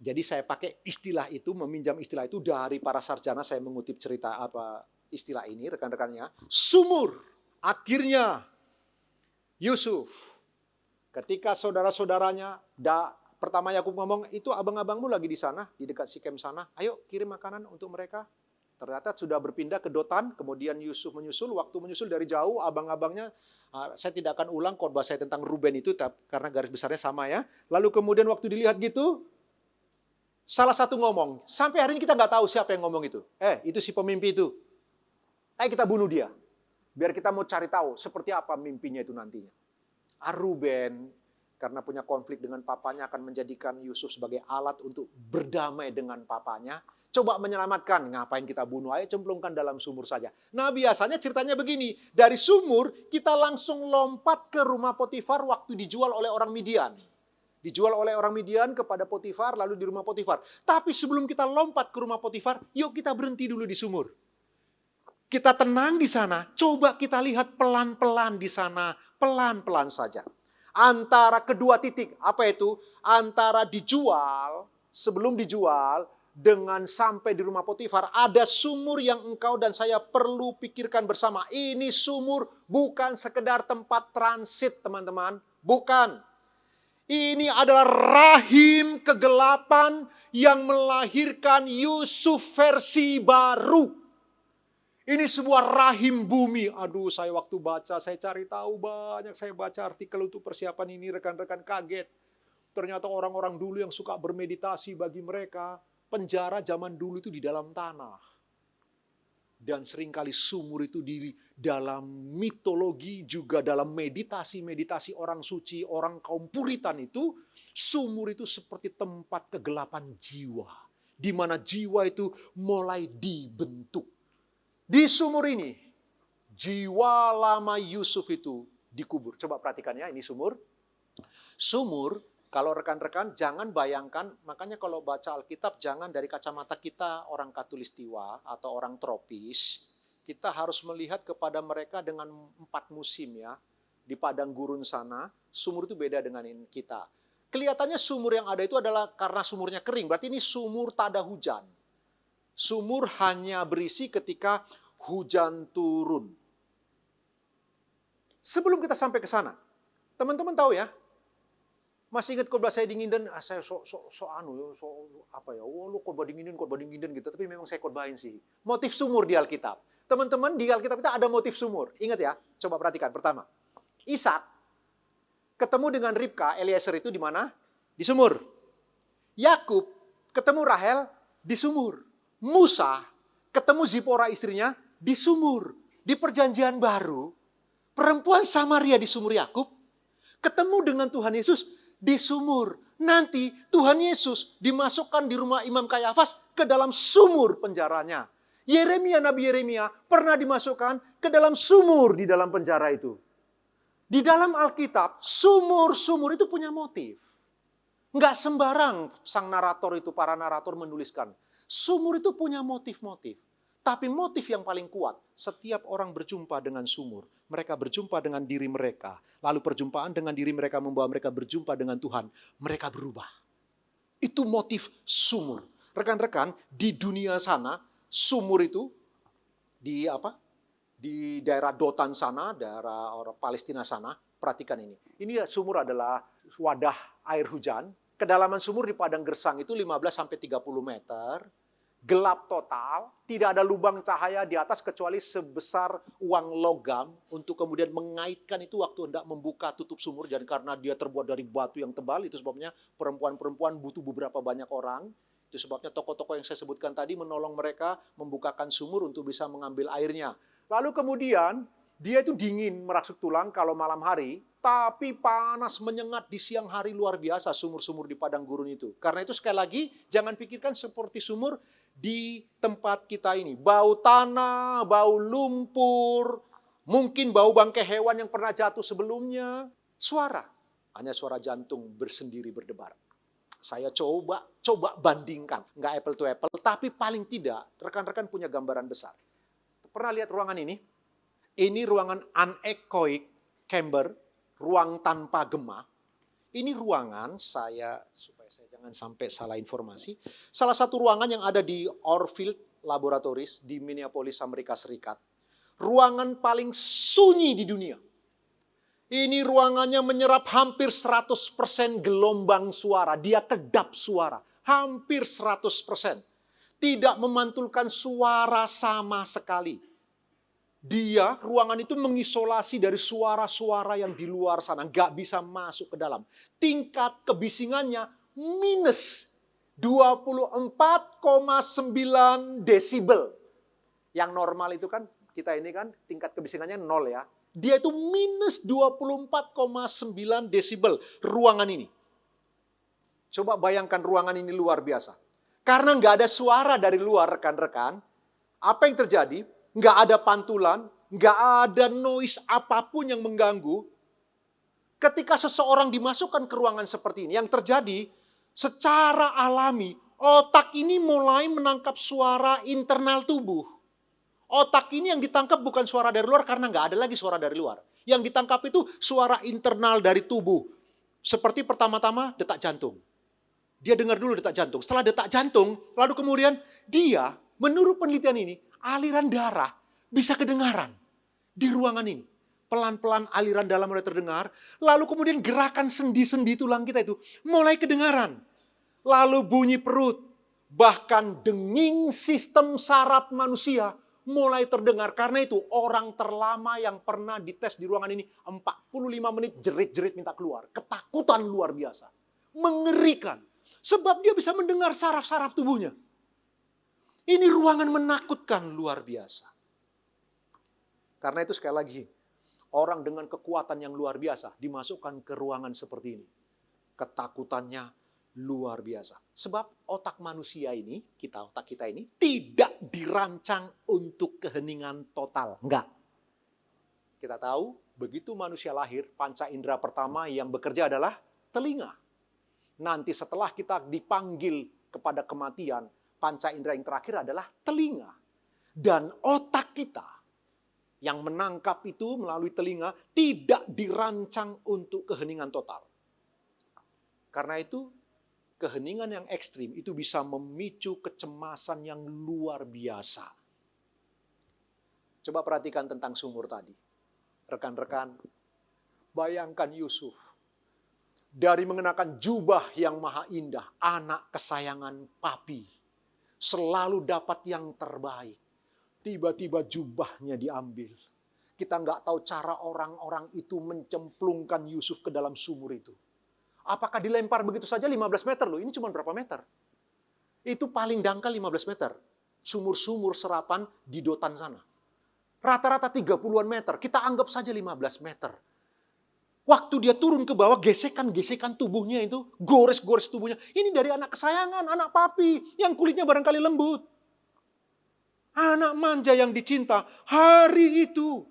Jadi saya pakai istilah itu, meminjam istilah itu dari para sarjana. Saya mengutip cerita istilah ini, rekan-rekannya. Sumur, akhirnya Yusuf. Ketika saudara-saudaranya, pertama Yakub ngomong, itu abang-abangmu lagi di sana, di dekat Sikem sana. Ayo kirim makanan untuk mereka. Ternyata sudah berpindah ke Dotan, kemudian Yusuf menyusul. Waktu menyusul dari jauh, abang-abangnya, saya tidak akan ulang khotbah saya tentang Ruben itu, karena garis besarnya sama ya. Lalu kemudian waktu dilihat gitu, salah satu ngomong. Sampai hari ini kita nggak tahu siapa yang ngomong itu. Itu si pemimpi itu. Kita bunuh dia. Biar kita mau cari tahu seperti apa mimpinya itu nantinya. Ruben, karena punya konflik dengan papanya, akan menjadikan Yusuf sebagai alat untuk berdamai dengan papanya. Coba menyelamatkan, ngapain kita bunuh? Ayo cemplungkan dalam sumur saja. Nah biasanya ceritanya begini, dari sumur kita langsung lompat ke rumah Potifar waktu dijual oleh orang Midian. Dijual oleh orang Midian kepada Potifar, lalu di rumah Potifar. Tapi sebelum kita lompat ke rumah Potifar, yuk kita berhenti dulu di sumur. Kita tenang di sana, coba kita lihat pelan-pelan di sana, pelan-pelan saja. Antara kedua titik, apa itu? Antara dijual, sebelum dijual, dengan sampai di rumah Potifar, ada sumur yang engkau dan saya perlu pikirkan bersama. Ini sumur bukan sekedar tempat transit, teman-teman. Bukan. Ini adalah rahim kegelapan yang melahirkan Yusuf versi baru. Ini sebuah rahim bumi. Aduh, saya waktu baca, saya cari tahu banyak. Saya baca artikel untuk persiapan ini, rekan-rekan kaget. Ternyata orang-orang dulu yang suka bermeditasi, bagi mereka, penjara zaman dulu itu di dalam tanah. Dan seringkali sumur itu di dalam mitologi, juga dalam meditasi-meditasi orang suci, orang kaum Puritan itu, sumur itu seperti tempat kegelapan jiwa. Di mana jiwa itu mulai dibentuk. Di sumur ini, jiwa lama Yusuf itu dikubur. Coba perhatikan ya, ini sumur. Sumur, kalau rekan-rekan jangan bayangkan, makanya kalau baca Alkitab jangan dari kacamata kita orang Katulistiwa atau orang tropis. Kita harus melihat kepada mereka dengan 4 musim ya. Di padang gurun sana, sumur itu beda dengan kita. Kelihatannya sumur yang ada itu adalah karena sumurnya kering, berarti ini sumur tak ada hujan. Sumur hanya berisi ketika hujan turun. Sebelum kita sampai ke sana, teman-teman tahu ya, masih ingat khotbah saya dingin dan saya lu khotbah dingin gitu, tapi memang saya khotbahin sih. Motif sumur di Alkitab. Teman-teman, di Alkitab kita ada motif sumur. Ingat ya, coba perhatikan. Pertama, Ishak ketemu dengan Ribka, Eliezer itu di mana? Di sumur. Yakub ketemu Rahel di sumur. Musa ketemu Zipora istrinya di sumur. Di perjanjian baru, perempuan Samaria di sumur Yakub ketemu dengan Tuhan Yesus di sumur. Nanti Tuhan Yesus dimasukkan di rumah Imam Kayafas ke dalam sumur penjaranya. Nabi Yeremia pernah dimasukkan ke dalam sumur di dalam penjara itu. Di dalam Alkitab, sumur-sumur itu punya motif. Enggak sembarang sang narator itu, para narator menuliskan. Sumur itu punya motif-motif. Tapi motif yang paling kuat, setiap orang berjumpa dengan sumur, mereka berjumpa dengan diri mereka. Lalu perjumpaan dengan diri mereka membawa mereka berjumpa dengan Tuhan. Mereka berubah. Itu motif sumur. Rekan-rekan, di dunia sana, sumur itu di daerah Dotan sana, daerah orang Palestina sana, perhatikan ini. Ini sumur adalah wadah air hujan. Kedalaman sumur di padang gersang itu 15-30 meter. Gelap total, tidak ada lubang cahaya di atas kecuali sebesar uang logam untuk kemudian mengaitkan itu waktu hendak membuka tutup sumur. Dan karena dia terbuat dari batu yang tebal, itu sebabnya perempuan-perempuan butuh beberapa banyak orang. Itu sebabnya tokoh-tokoh yang saya sebutkan tadi menolong mereka membukakan sumur untuk bisa mengambil airnya. Lalu kemudian dia itu dingin merasuk tulang kalau malam hari, tapi panas menyengat di siang hari luar biasa sumur-sumur di padang gurun itu. Karena itu sekali lagi jangan pikirkan seperti sumur di tempat kita ini. Bau tanah, bau lumpur, mungkin bau bangkai hewan yang pernah jatuh sebelumnya. Suara, hanya suara jantung bersendiri berdebar. Saya coba bandingkan, nggak apple to apple, tapi paling tidak rekan-rekan punya gambaran besar. Pernah lihat ruangan ini? Ini ruangan anechoic chamber, ruang tanpa gema. Ini ruangan supaya saya jangan sampai salah informasi. Salah satu ruangan yang ada di Orfield Laboratories di Minneapolis, Amerika Serikat. Ruangan paling sunyi di dunia. Ini ruangannya menyerap hampir 100% gelombang suara. Dia kedap suara. Hampir 100%. Tidak memantulkan suara sama sekali. Ruangan itu mengisolasi dari suara-suara yang di luar sana. Nggak bisa masuk ke dalam. Tingkat kebisingannya minus 24,9 desibel. Yang normal itu kan, kita ini kan tingkat kebisingannya 0 ya. Dia itu minus 24,9 desibel ruangan ini. Coba bayangkan ruangan ini luar biasa. Karena nggak ada suara dari luar rekan-rekan, apa yang terjadi? Nggak ada pantulan, nggak ada noise apapun yang mengganggu. Ketika seseorang dimasukkan ke ruangan seperti ini, yang terjadi secara alami, otak ini mulai menangkap suara internal tubuh. Otak ini yang ditangkap bukan suara dari luar karena nggak ada lagi suara dari luar. Yang ditangkap itu suara internal dari tubuh. Seperti pertama-tama detak jantung. Dia dengar dulu detak jantung. Setelah detak jantung, lalu kemudian dia, menurut penelitian ini, aliran darah bisa kedengaran di ruangan ini. Pelan-pelan aliran dalam mulai terdengar, lalu kemudian gerakan sendi-sendi tulang kita itu mulai kedengaran. Lalu bunyi perut, bahkan denging sistem saraf manusia mulai terdengar. Karena itu orang terlama yang pernah dites di ruangan ini 45 menit jerit-jerit minta keluar. Ketakutan luar biasa. Mengerikan. Sebab dia bisa mendengar saraf-saraf tubuhnya. Ini ruangan menakutkan luar biasa. Karena itu sekali lagi, orang dengan kekuatan yang luar biasa dimasukkan ke ruangan seperti ini. Ketakutannya luar biasa. Sebab otak manusia ini, otak kita ini tidak dirancang untuk keheningan total. Enggak. Kita tahu, begitu manusia lahir, panca indera pertama yang bekerja adalah telinga. Nanti setelah kita dipanggil kepada kematian, panca indera yang terakhir adalah telinga. Dan otak kita yang menangkap itu melalui telinga tidak dirancang untuk keheningan total. Karena itu, keheningan yang ekstrim itu bisa memicu kecemasan yang luar biasa. Coba perhatikan tentang sumur tadi. Rekan-rekan, bayangkan Yusuf. Dari mengenakan jubah yang maha indah, anak kesayangan papi. Selalu dapat yang terbaik. Tiba-tiba jubahnya diambil. Kita nggak tahu cara orang-orang itu mencemplungkan Yusuf ke dalam sumur itu. Apakah dilempar begitu saja 15 meter loh? Ini cuma berapa meter? Itu paling dangkal 15 meter. Sumur-sumur serapan di Dotan sana. Rata-rata 30-an meter. Kita anggap saja 15 meter. Waktu dia turun ke bawah, gesekan-gesekan tubuhnya itu, gores-gores tubuhnya. Ini dari anak kesayangan, anak papi, yang kulitnya barangkali lembut. Anak manja yang dicinta, hari itu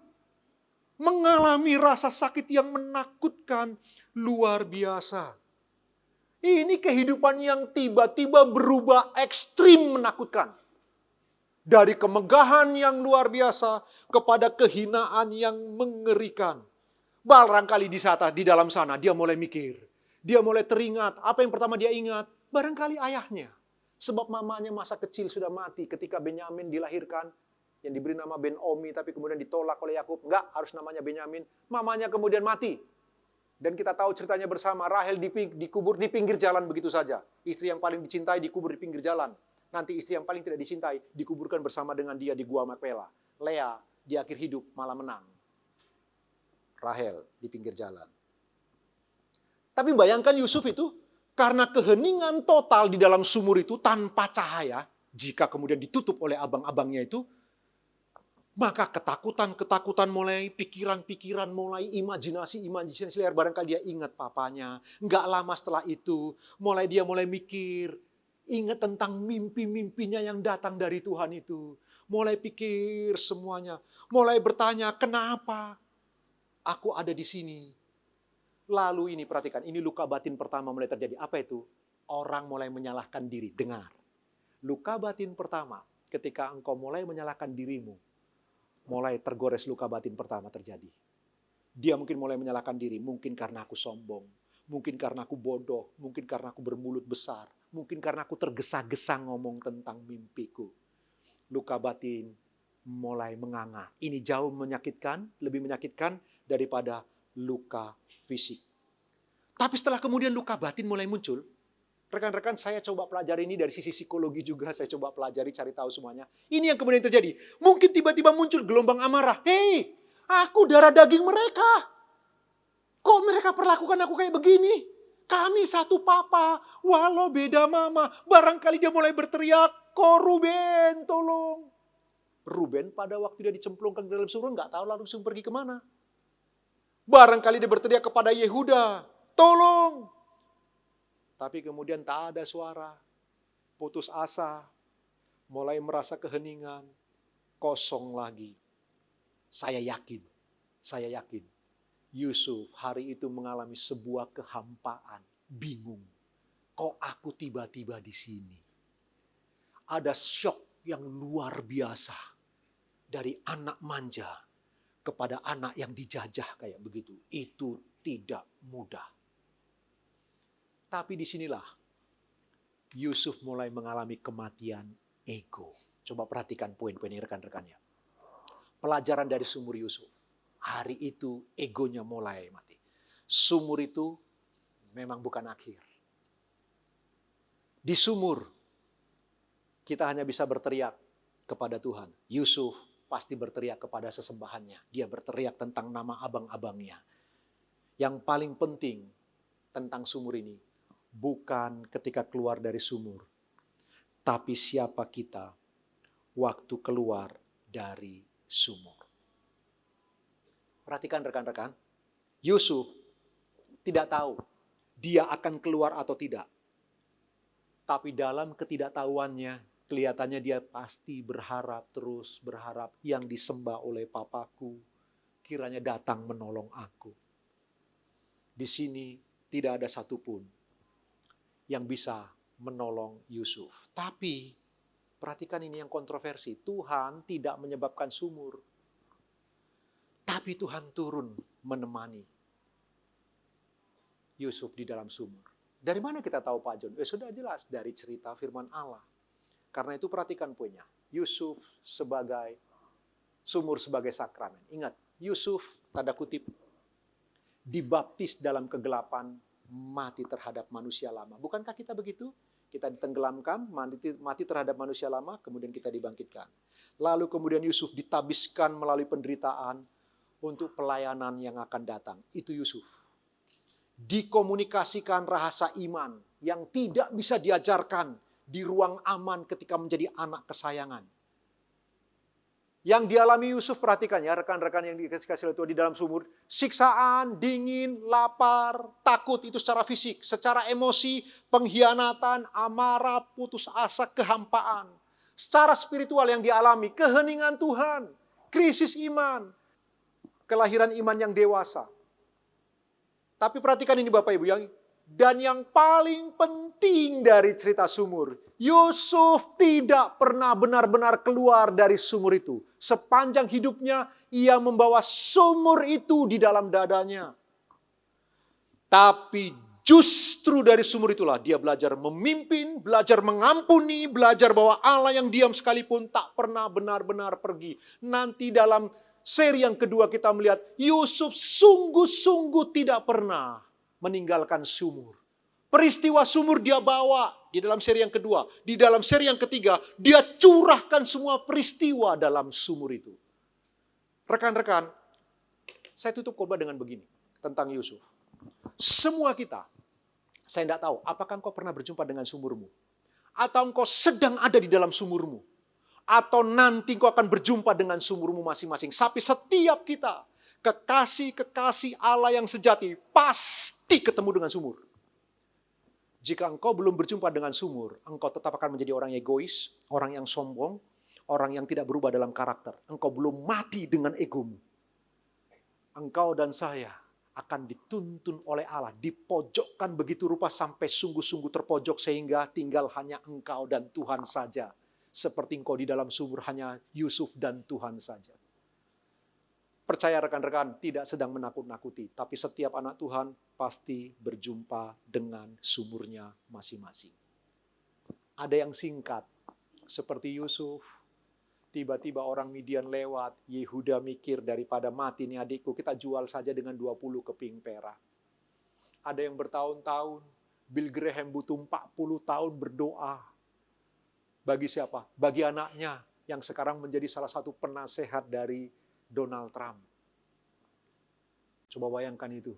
mengalami rasa sakit yang menakutkan, luar biasa. Ini kehidupan yang tiba-tiba berubah ekstrim menakutkan. Dari kemegahan yang luar biasa kepada kehinaan yang mengerikan. Barangkali di dalam sana dia mulai mikir. Dia mulai teringat. Apa yang pertama dia ingat? Barangkali ayahnya. Sebab mamanya masa kecil sudah mati ketika Benyamin dilahirkan. Yang diberi nama Ben-Omi tapi kemudian ditolak oleh Yakub. Enggak, harus namanya Benyamin. Mamanya kemudian mati. Dan kita tahu ceritanya bersama. Rahel dikubur di pinggir jalan begitu saja. Istri yang paling dicintai dikubur di pinggir jalan. Nanti istri yang paling tidak dicintai dikuburkan bersama dengan dia di Gua Makpela. Lea di akhir hidup malah menang. Rahel di pinggir jalan. Tapi bayangkan Yusuf itu, karena keheningan total di dalam sumur itu tanpa cahaya, jika kemudian ditutup oleh abang-abangnya itu, maka ketakutan mulai, pikiran-pikiran mulai, imajinasi liar. Barangkali dia ingat papanya. Nggak lama setelah itu, dia mulai mikir, ingat tentang mimpi-mimpinya yang datang dari Tuhan itu. Mulai pikir semuanya. Mulai bertanya, kenapa aku ada di sini? Lalu ini perhatikan, ini luka batin pertama mulai terjadi. Apa itu? Orang mulai menyalahkan diri. Dengar. Luka batin pertama, ketika engkau mulai menyalahkan dirimu, mulai tergores luka batin pertama terjadi. Dia mungkin mulai menyalahkan diri. Mungkin karena aku sombong. Mungkin karena aku bodoh. Mungkin karena aku bermulut besar. Mungkin karena aku tergesa-gesa ngomong tentang mimpiku. Luka batin mulai menganga. Ini jauh menyakitkan, lebih menyakitkan daripada luka fisik. Tapi setelah kemudian luka batin mulai muncul, rekan-rekan saya coba pelajari ini dari sisi psikologi juga, saya coba pelajari, cari tahu semuanya. Ini yang kemudian terjadi. Mungkin tiba-tiba muncul gelombang amarah. Hei, aku darah daging mereka. Kok mereka perlakukan aku kayak begini? Kami satu papa, walau beda mama. Barangkali dia mulai berteriak, kok Ruben, tolong. Ruben pada waktu dia dicemplungkan ke dalam sumur, nggak tahu langsung pergi kemana. Barangkali dia berteriak kepada Yehuda, tolong. Tapi kemudian tak ada suara, putus asa, mulai merasa keheningan, kosong lagi. Saya yakin, Yusuf hari itu mengalami sebuah kehampaan, bingung. Kok aku tiba-tiba di sini? Ada syok yang luar biasa dari anak manja kepada anak yang dijajah kayak begitu. Itu tidak mudah. Tapi disinilah Yusuf mulai mengalami kematian ego. Coba perhatikan poin-poin ini rekan-rekannya. Pelajaran dari sumur Yusuf. Hari itu egonya mulai mati. Sumur itu memang bukan akhir. Di sumur kita hanya bisa berteriak kepada Tuhan. Yusuf pasti berteriak kepada sesembahannya. Dia berteriak tentang nama abang-abangnya. Yang paling penting tentang sumur ini, bukan ketika keluar dari sumur, tapi siapa kita waktu keluar dari sumur. Perhatikan rekan-rekan, Yusuf tidak tahu dia akan keluar atau tidak. Tapi dalam ketidaktahuannya, kelihatannya dia pasti berharap, terus berharap yang disembah oleh papaku, kiranya datang menolong aku. Di sini tidak ada satupun yang bisa menolong Yusuf. Tapi, perhatikan ini yang kontroversi, Tuhan tidak menyebabkan sumur. Tapi Tuhan turun menemani Yusuf di dalam sumur. Dari mana kita tahu Pak John? Sudah jelas dari cerita firman Allah. Karena itu perhatikan poinnya. Yusuf sebagai sumur sebagai sakramen. Ingat, Yusuf tanda kutip dibaptis dalam kegelapan, mati terhadap manusia lama. Bukankah kita begitu? Kita ditenggelamkan, mati terhadap manusia lama, kemudian kita dibangkitkan. Lalu kemudian Yusuf ditabiskan melalui penderitaan untuk pelayanan yang akan datang. Itu Yusuf. Dikomunikasikan rahasia iman yang tidak bisa diajarkan di ruang aman ketika menjadi anak kesayangan. Yang dialami Yusuf, perhatikan ya rekan-rekan yang dikasih Tuhan di dalam sumur. Siksaan, dingin, lapar, takut itu secara fisik. Secara emosi, pengkhianatan, amarah, putus asa, kehampaan. Secara spiritual yang dialami, keheningan Tuhan, krisis iman, kelahiran iman yang dewasa. Tapi perhatikan ini Bapak Ibu, dan yang paling penting dari cerita sumur, Yusuf tidak pernah benar-benar keluar dari sumur itu. Sepanjang hidupnya, ia membawa sumur itu di dalam dadanya. Tapi justru dari sumur itulah dia belajar memimpin, belajar mengampuni, belajar bahwa Allah yang diam sekalipun tak pernah benar-benar pergi. Nanti dalam seri yang kedua kita melihat Yusuf sungguh-sungguh tidak pernah meninggalkan sumur. Peristiwa sumur dia bawa di dalam seri yang kedua. Di dalam seri yang ketiga, dia curahkan semua peristiwa dalam sumur itu. Rekan-rekan, saya tutup khotbah dengan begini tentang Yusuf. Semua kita, saya tidak tahu, apakah engkau pernah berjumpa dengan sumurmu? Atau engkau sedang ada di dalam sumurmu? Atau nanti engkau akan berjumpa dengan sumurmu masing-masing. Tapi setiap kita, kekasih-kekasih Allah yang sejati, pasti ketemu dengan sumur. Jika engkau belum berjumpa dengan sumur, engkau tetap akan menjadi orang egois, orang yang sombong, orang yang tidak berubah dalam karakter. Engkau belum mati dengan egomu. Engkau dan saya akan dituntun oleh Allah, dipojokkan begitu rupa sampai sungguh-sungguh terpojok sehingga tinggal hanya engkau dan Tuhan saja. Seperti engkau di dalam sumur hanya Yusuf dan Tuhan saja. Percaya rekan-rekan, tidak sedang menakut-nakuti. Tapi setiap anak Tuhan pasti berjumpa dengan sumurnya masing-masing. Ada yang singkat, seperti Yusuf. Tiba-tiba orang Midian lewat, Yehuda mikir daripada mati nih adikku, kita jual saja dengan 20 keping perak. Ada yang bertahun-tahun, Bill Graham butuh 40 tahun berdoa. Bagi siapa? Bagi anaknya yang sekarang menjadi salah satu penasehat dari Donald Trump. Coba bayangkan itu.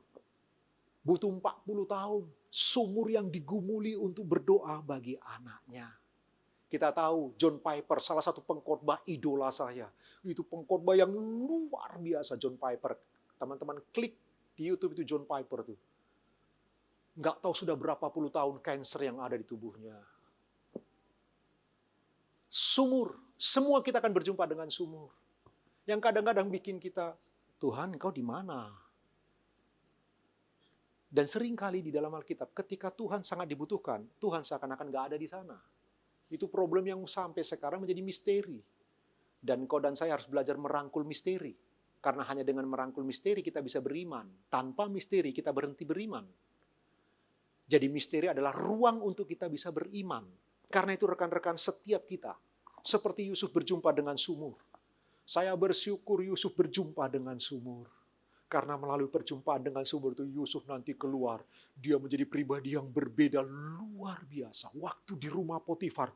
Butuh 40 tahun. Sumur yang digumuli untuk berdoa bagi anaknya. Kita tahu John Piper, salah satu pengkhotbah idola saya. Itu pengkhotbah yang luar biasa John Piper. Teman-teman klik di YouTube itu John Piper tuh. Nggak tahu sudah berapa puluh tahun kanker yang ada di tubuhnya. Sumur. Semua kita akan berjumpa dengan sumur. Yang kadang-kadang bikin kita, Tuhan engkau di mana? Dan seringkali di dalam Alkitab, ketika Tuhan sangat dibutuhkan, Tuhan seakan-akan nggak ada di sana. Itu problem yang sampai sekarang menjadi misteri. Dan kau dan saya harus belajar merangkul misteri. Karena hanya dengan merangkul misteri kita bisa beriman. Tanpa misteri kita berhenti beriman. Jadi misteri adalah ruang untuk kita bisa beriman. Karena itu rekan-rekan, setiap kita, seperti Yusuf berjumpa dengan sumur. Saya bersyukur Yusuf berjumpa dengan sumur. Karena melalui perjumpaan dengan sumur itu Yusuf nanti keluar. Dia menjadi pribadi yang berbeda luar biasa. Waktu di rumah Potifar,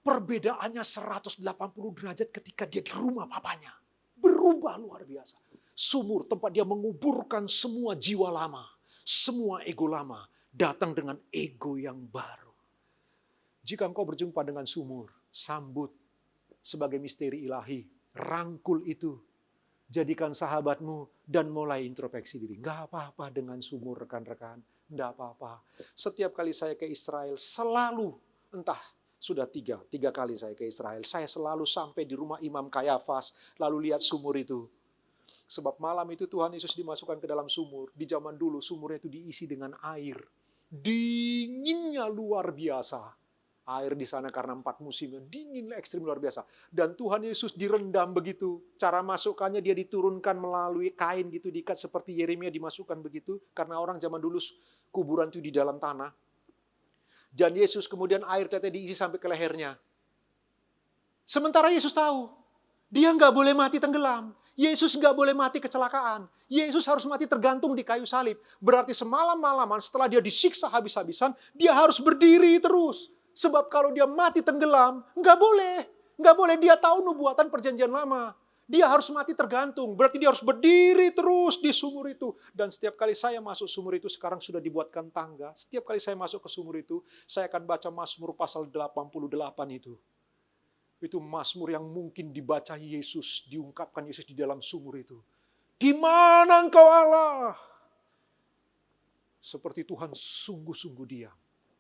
perbedaannya 180 derajat ketika dia di rumah papanya. Berubah luar biasa. Sumur tempat dia menguburkan semua jiwa lama. Semua ego lama datang dengan ego yang baru. Jika engkau berjumpa dengan sumur, sambut sebagai misteri ilahi. Rangkul itu. Jadikan sahabatmu dan mulai introspeksi diri. Nggak apa-apa dengan sumur rekan-rekan. Nggak apa-apa. Setiap kali saya ke Israel selalu, entah sudah tiga kali saya ke Israel. Saya selalu sampai di rumah Imam Kayafas lalu lihat sumur itu. Sebab malam itu Tuhan Yesus dimasukkan ke dalam sumur. Di zaman dulu sumurnya itu diisi dengan air. Dinginnya luar biasa. Air di sana karena 4 musim, dingin ekstrim luar biasa. Dan Tuhan Yesus direndam begitu. Cara masukkannya dia diturunkan melalui kain gitu, diikat seperti Yeremia dimasukkan begitu. Karena orang zaman dulu kuburan itu di dalam tanah. Dan Yesus kemudian air teteh diisi sampai ke lehernya. Sementara Yesus tahu, dia nggak boleh mati tenggelam. Yesus nggak boleh mati kecelakaan. Yesus harus mati tergantung di kayu salib. Berarti semalam-malaman setelah dia disiksa habis-habisan, dia harus berdiri terus. Sebab kalau dia mati tenggelam, nggak boleh. Nggak boleh, dia tahu nubuatan perjanjian lama. Dia harus mati tergantung, berarti dia harus berdiri terus di sumur itu. Dan setiap kali saya masuk sumur itu, sekarang sudah dibuatkan tangga. Setiap kali saya masuk ke sumur itu, saya akan baca Mazmur pasal 88 itu. Itu Mazmur yang mungkin dibaca Yesus, diungkapkan Yesus di dalam sumur itu. Di mana engkau Allah? Seperti Tuhan sungguh-sungguh diam.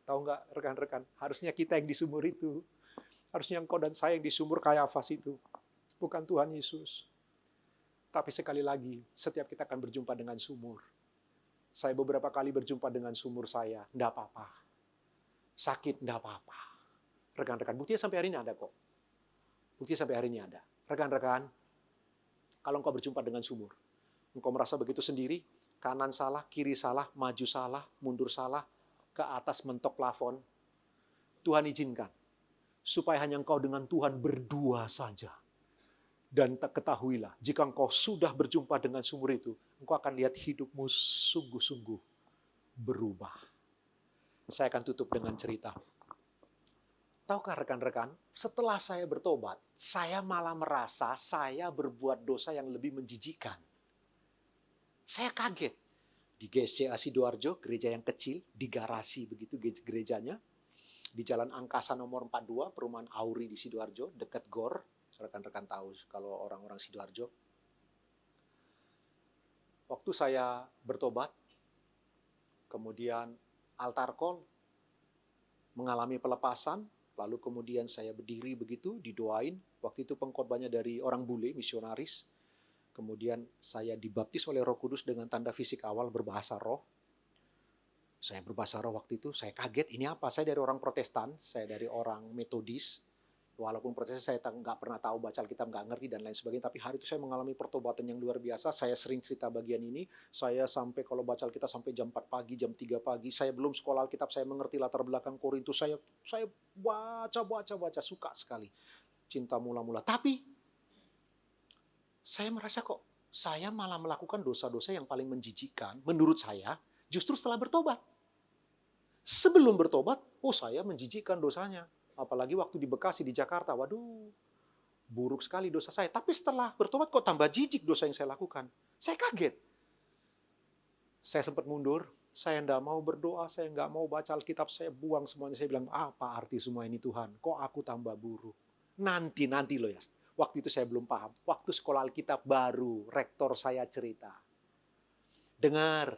Tahu nggak rekan-rekan, harusnya kita yang di sumur itu. Harusnya engkau dan saya yang di sumur Kayafas itu. Bukan Tuhan Yesus. Tapi sekali lagi, setiap kita akan berjumpa dengan sumur. Saya beberapa kali berjumpa dengan sumur saya, enggak apa-apa. Sakit, enggak apa-apa. Rekan-rekan, buktinya sampai hari ini ada kok. Buktinya sampai hari ini ada. Rekan-rekan, kalau engkau berjumpa dengan sumur, engkau merasa begitu sendiri, kanan salah, kiri salah, maju salah, mundur salah, ke atas mentok plafon, Tuhan izinkan supaya hanya engkau dengan Tuhan berdua saja. Dan tak ketahuilah, jika engkau sudah berjumpa dengan sumur itu, engkau akan lihat hidupmu sungguh-sungguh berubah. Saya akan tutup dengan cerita. Tahukah rekan-rekan, setelah saya bertobat, saya malah merasa saya berbuat dosa yang lebih menjijikan. Saya kaget. Di GSCA Sidoarjo, gereja yang kecil, di garasi begitu gerejanya. Di Jalan Angkasa nomor 42, perumahan Auri di Sidoarjo, dekat GOR. Rekan-rekan tahu kalau orang-orang Sidoarjo. Waktu saya bertobat, kemudian altar call, mengalami pelepasan, lalu kemudian saya berdiri begitu, didoain. Waktu itu pengkhotbahnya dari orang bule, misionaris. Kemudian saya dibaptis oleh Roh Kudus dengan tanda fisik awal berbahasa roh. Saya berbahasa roh waktu itu, saya kaget, ini apa? Saya dari orang Protestan, saya dari orang Metodis. Walaupun Protestan saya nggak pernah tahu baca Alkitab, nggak ngerti dan lain sebagainya. Tapi hari itu saya mengalami pertobatan yang luar biasa. Saya sering cerita bagian ini. Saya sampai kalau baca Alkitab sampai jam 4 pagi, jam 3 pagi. Saya belum sekolah Alkitab, saya mengerti latar belakang Korintus. Saya baca, suka sekali. Cinta mula-mula. Tapi saya merasa kok saya malah melakukan dosa-dosa yang paling menjijikkan menurut saya justru setelah bertobat. Sebelum bertobat, saya menjijikkan dosanya. Apalagi waktu di Bekasi, di Jakarta, waduh, buruk sekali dosa saya. Tapi setelah bertobat kok tambah jijik dosa yang saya lakukan. Saya kaget. Saya sempat mundur, saya enggak mau berdoa, saya enggak mau baca Alkitab, saya buang semuanya. Saya bilang, apa arti semua ini Tuhan? Kok aku tambah buruk? Nanti loh ya. Waktu itu saya belum paham. Waktu sekolah Alkitab baru, rektor saya cerita. Dengar,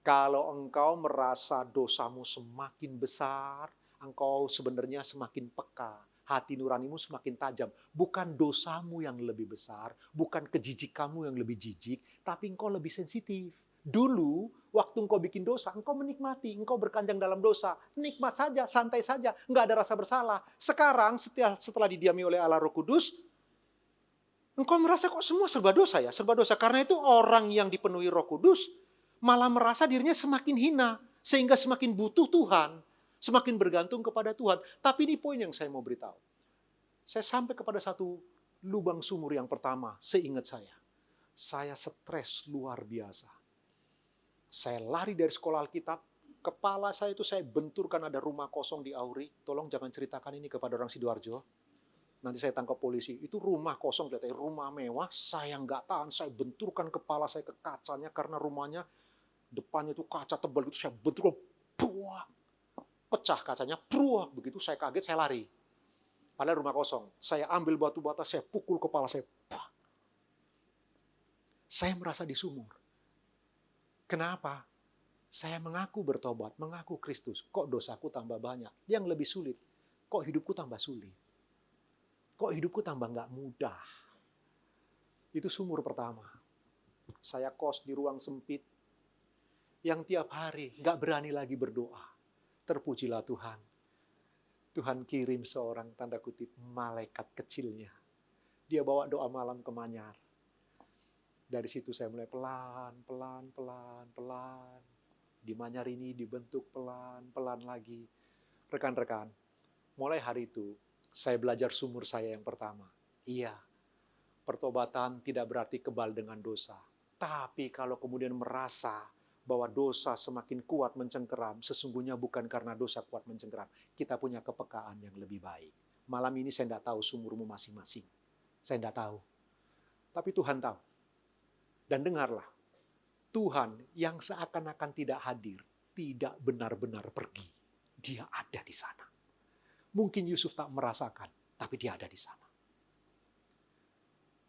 kalau engkau merasa dosamu semakin besar, engkau sebenarnya semakin peka. Hati nuranimu semakin tajam. Bukan dosamu yang lebih besar, bukan kejijikanmu yang lebih jijik, tapi engkau lebih sensitif. Dulu, waktu engkau bikin dosa, engkau menikmati, engkau berkanjang dalam dosa. Nikmat saja, santai saja, nggak ada rasa bersalah. Sekarang, setelah didiami oleh Allah Roh Kudus, engkau merasa kok semua serba dosa ya? Serba dosa. Karena itu orang yang dipenuhi Roh Kudus, malah merasa dirinya semakin hina. Sehingga semakin butuh Tuhan. Semakin bergantung kepada Tuhan. Tapi ini poin yang saya mau beritahu. Saya sampai kepada satu lubang sumur yang pertama, seingat saya. Saya stres luar biasa. Saya lari dari sekolah Alkitab, kepala saya itu saya benturkan ada rumah kosong di Auri. Tolong jangan ceritakan ini kepada orang Sidoarjo. Nanti saya tangkap polisi. Itu rumah kosong, katanya rumah mewah. Saya nggak tahan, saya benturkan kepala saya ke kacanya karena rumahnya depannya itu kaca tebal gitu. Saya benturkan, buah, pecah kacanya, buah. Begitu saya kaget, saya lari. Padahal rumah kosong. Saya ambil batu bata, saya pukul kepala saya. Buah. Saya merasa di sumur. Kenapa? Saya mengaku bertobat, mengaku Kristus. Kok dosaku tambah banyak? Yang lebih sulit, kok hidupku tambah sulit? Kok hidupku tambah nggak mudah? Itu sumur pertama. Saya kos di ruang sempit, yang tiap hari nggak berani lagi berdoa. Terpujilah Tuhan. Tuhan kirim seorang tanda kutip malaikat kecilnya. Dia bawa doa malam ke Manyar. Dari situ saya mulai pelan. Di Manyar ini dibentuk pelan lagi. Rekan-rekan, mulai hari itu saya belajar sumur saya yang pertama. Iya, pertobatan tidak berarti kebal dengan dosa. Tapi kalau kemudian merasa bahwa dosa semakin kuat mencengkeram, sesungguhnya bukan karena dosa kuat mencengkeram. Kita punya kepekaan yang lebih baik. Malam ini saya tidak tahu sumurmu masing-masing. Saya tidak tahu. Tapi Tuhan tahu. Dan dengarlah, Tuhan yang seakan-akan tidak hadir, tidak benar-benar pergi. Dia ada di sana. Mungkin Yusuf tak merasakan, tapi dia ada di sana.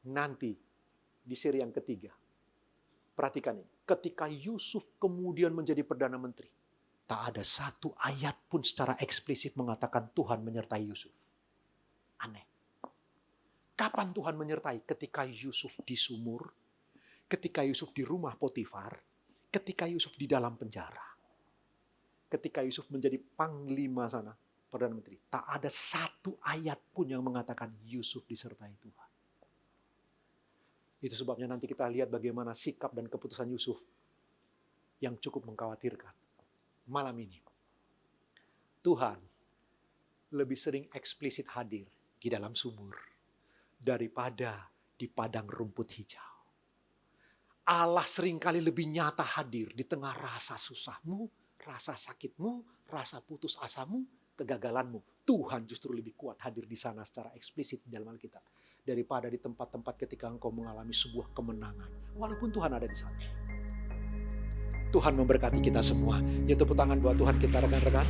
Nanti, di seri yang ketiga, perhatikan ini. Ketika Yusuf kemudian menjadi Perdana Menteri, tak ada satu ayat pun secara eksplisit mengatakan Tuhan menyertai Yusuf. Aneh. Kapan Tuhan menyertai? Ketika Yusuf di sumur, ketika Yusuf di rumah Potifar, ketika Yusuf di dalam penjara, ketika Yusuf menjadi panglima sana, Perdana Menteri, tak ada satu ayat pun yang mengatakan Yusuf disertai Tuhan. Itu sebabnya nanti kita lihat bagaimana sikap dan keputusan Yusuf yang cukup mengkhawatirkan. Malam ini, Tuhan lebih sering eksplisit hadir di dalam sumur daripada di padang rumput hijau. Allah seringkali lebih nyata hadir di tengah rasa susahmu, rasa sakitmu, rasa putus asamu, kegagalanmu. Tuhan justru lebih kuat hadir di sana secara eksplisit di dalam Alkitab daripada di tempat-tempat ketika engkau mengalami sebuah kemenangan. Walaupun Tuhan ada di sana. Tuhan memberkati kita semua. Ya, tepuk tangan buat Tuhan kita rekan-rekan.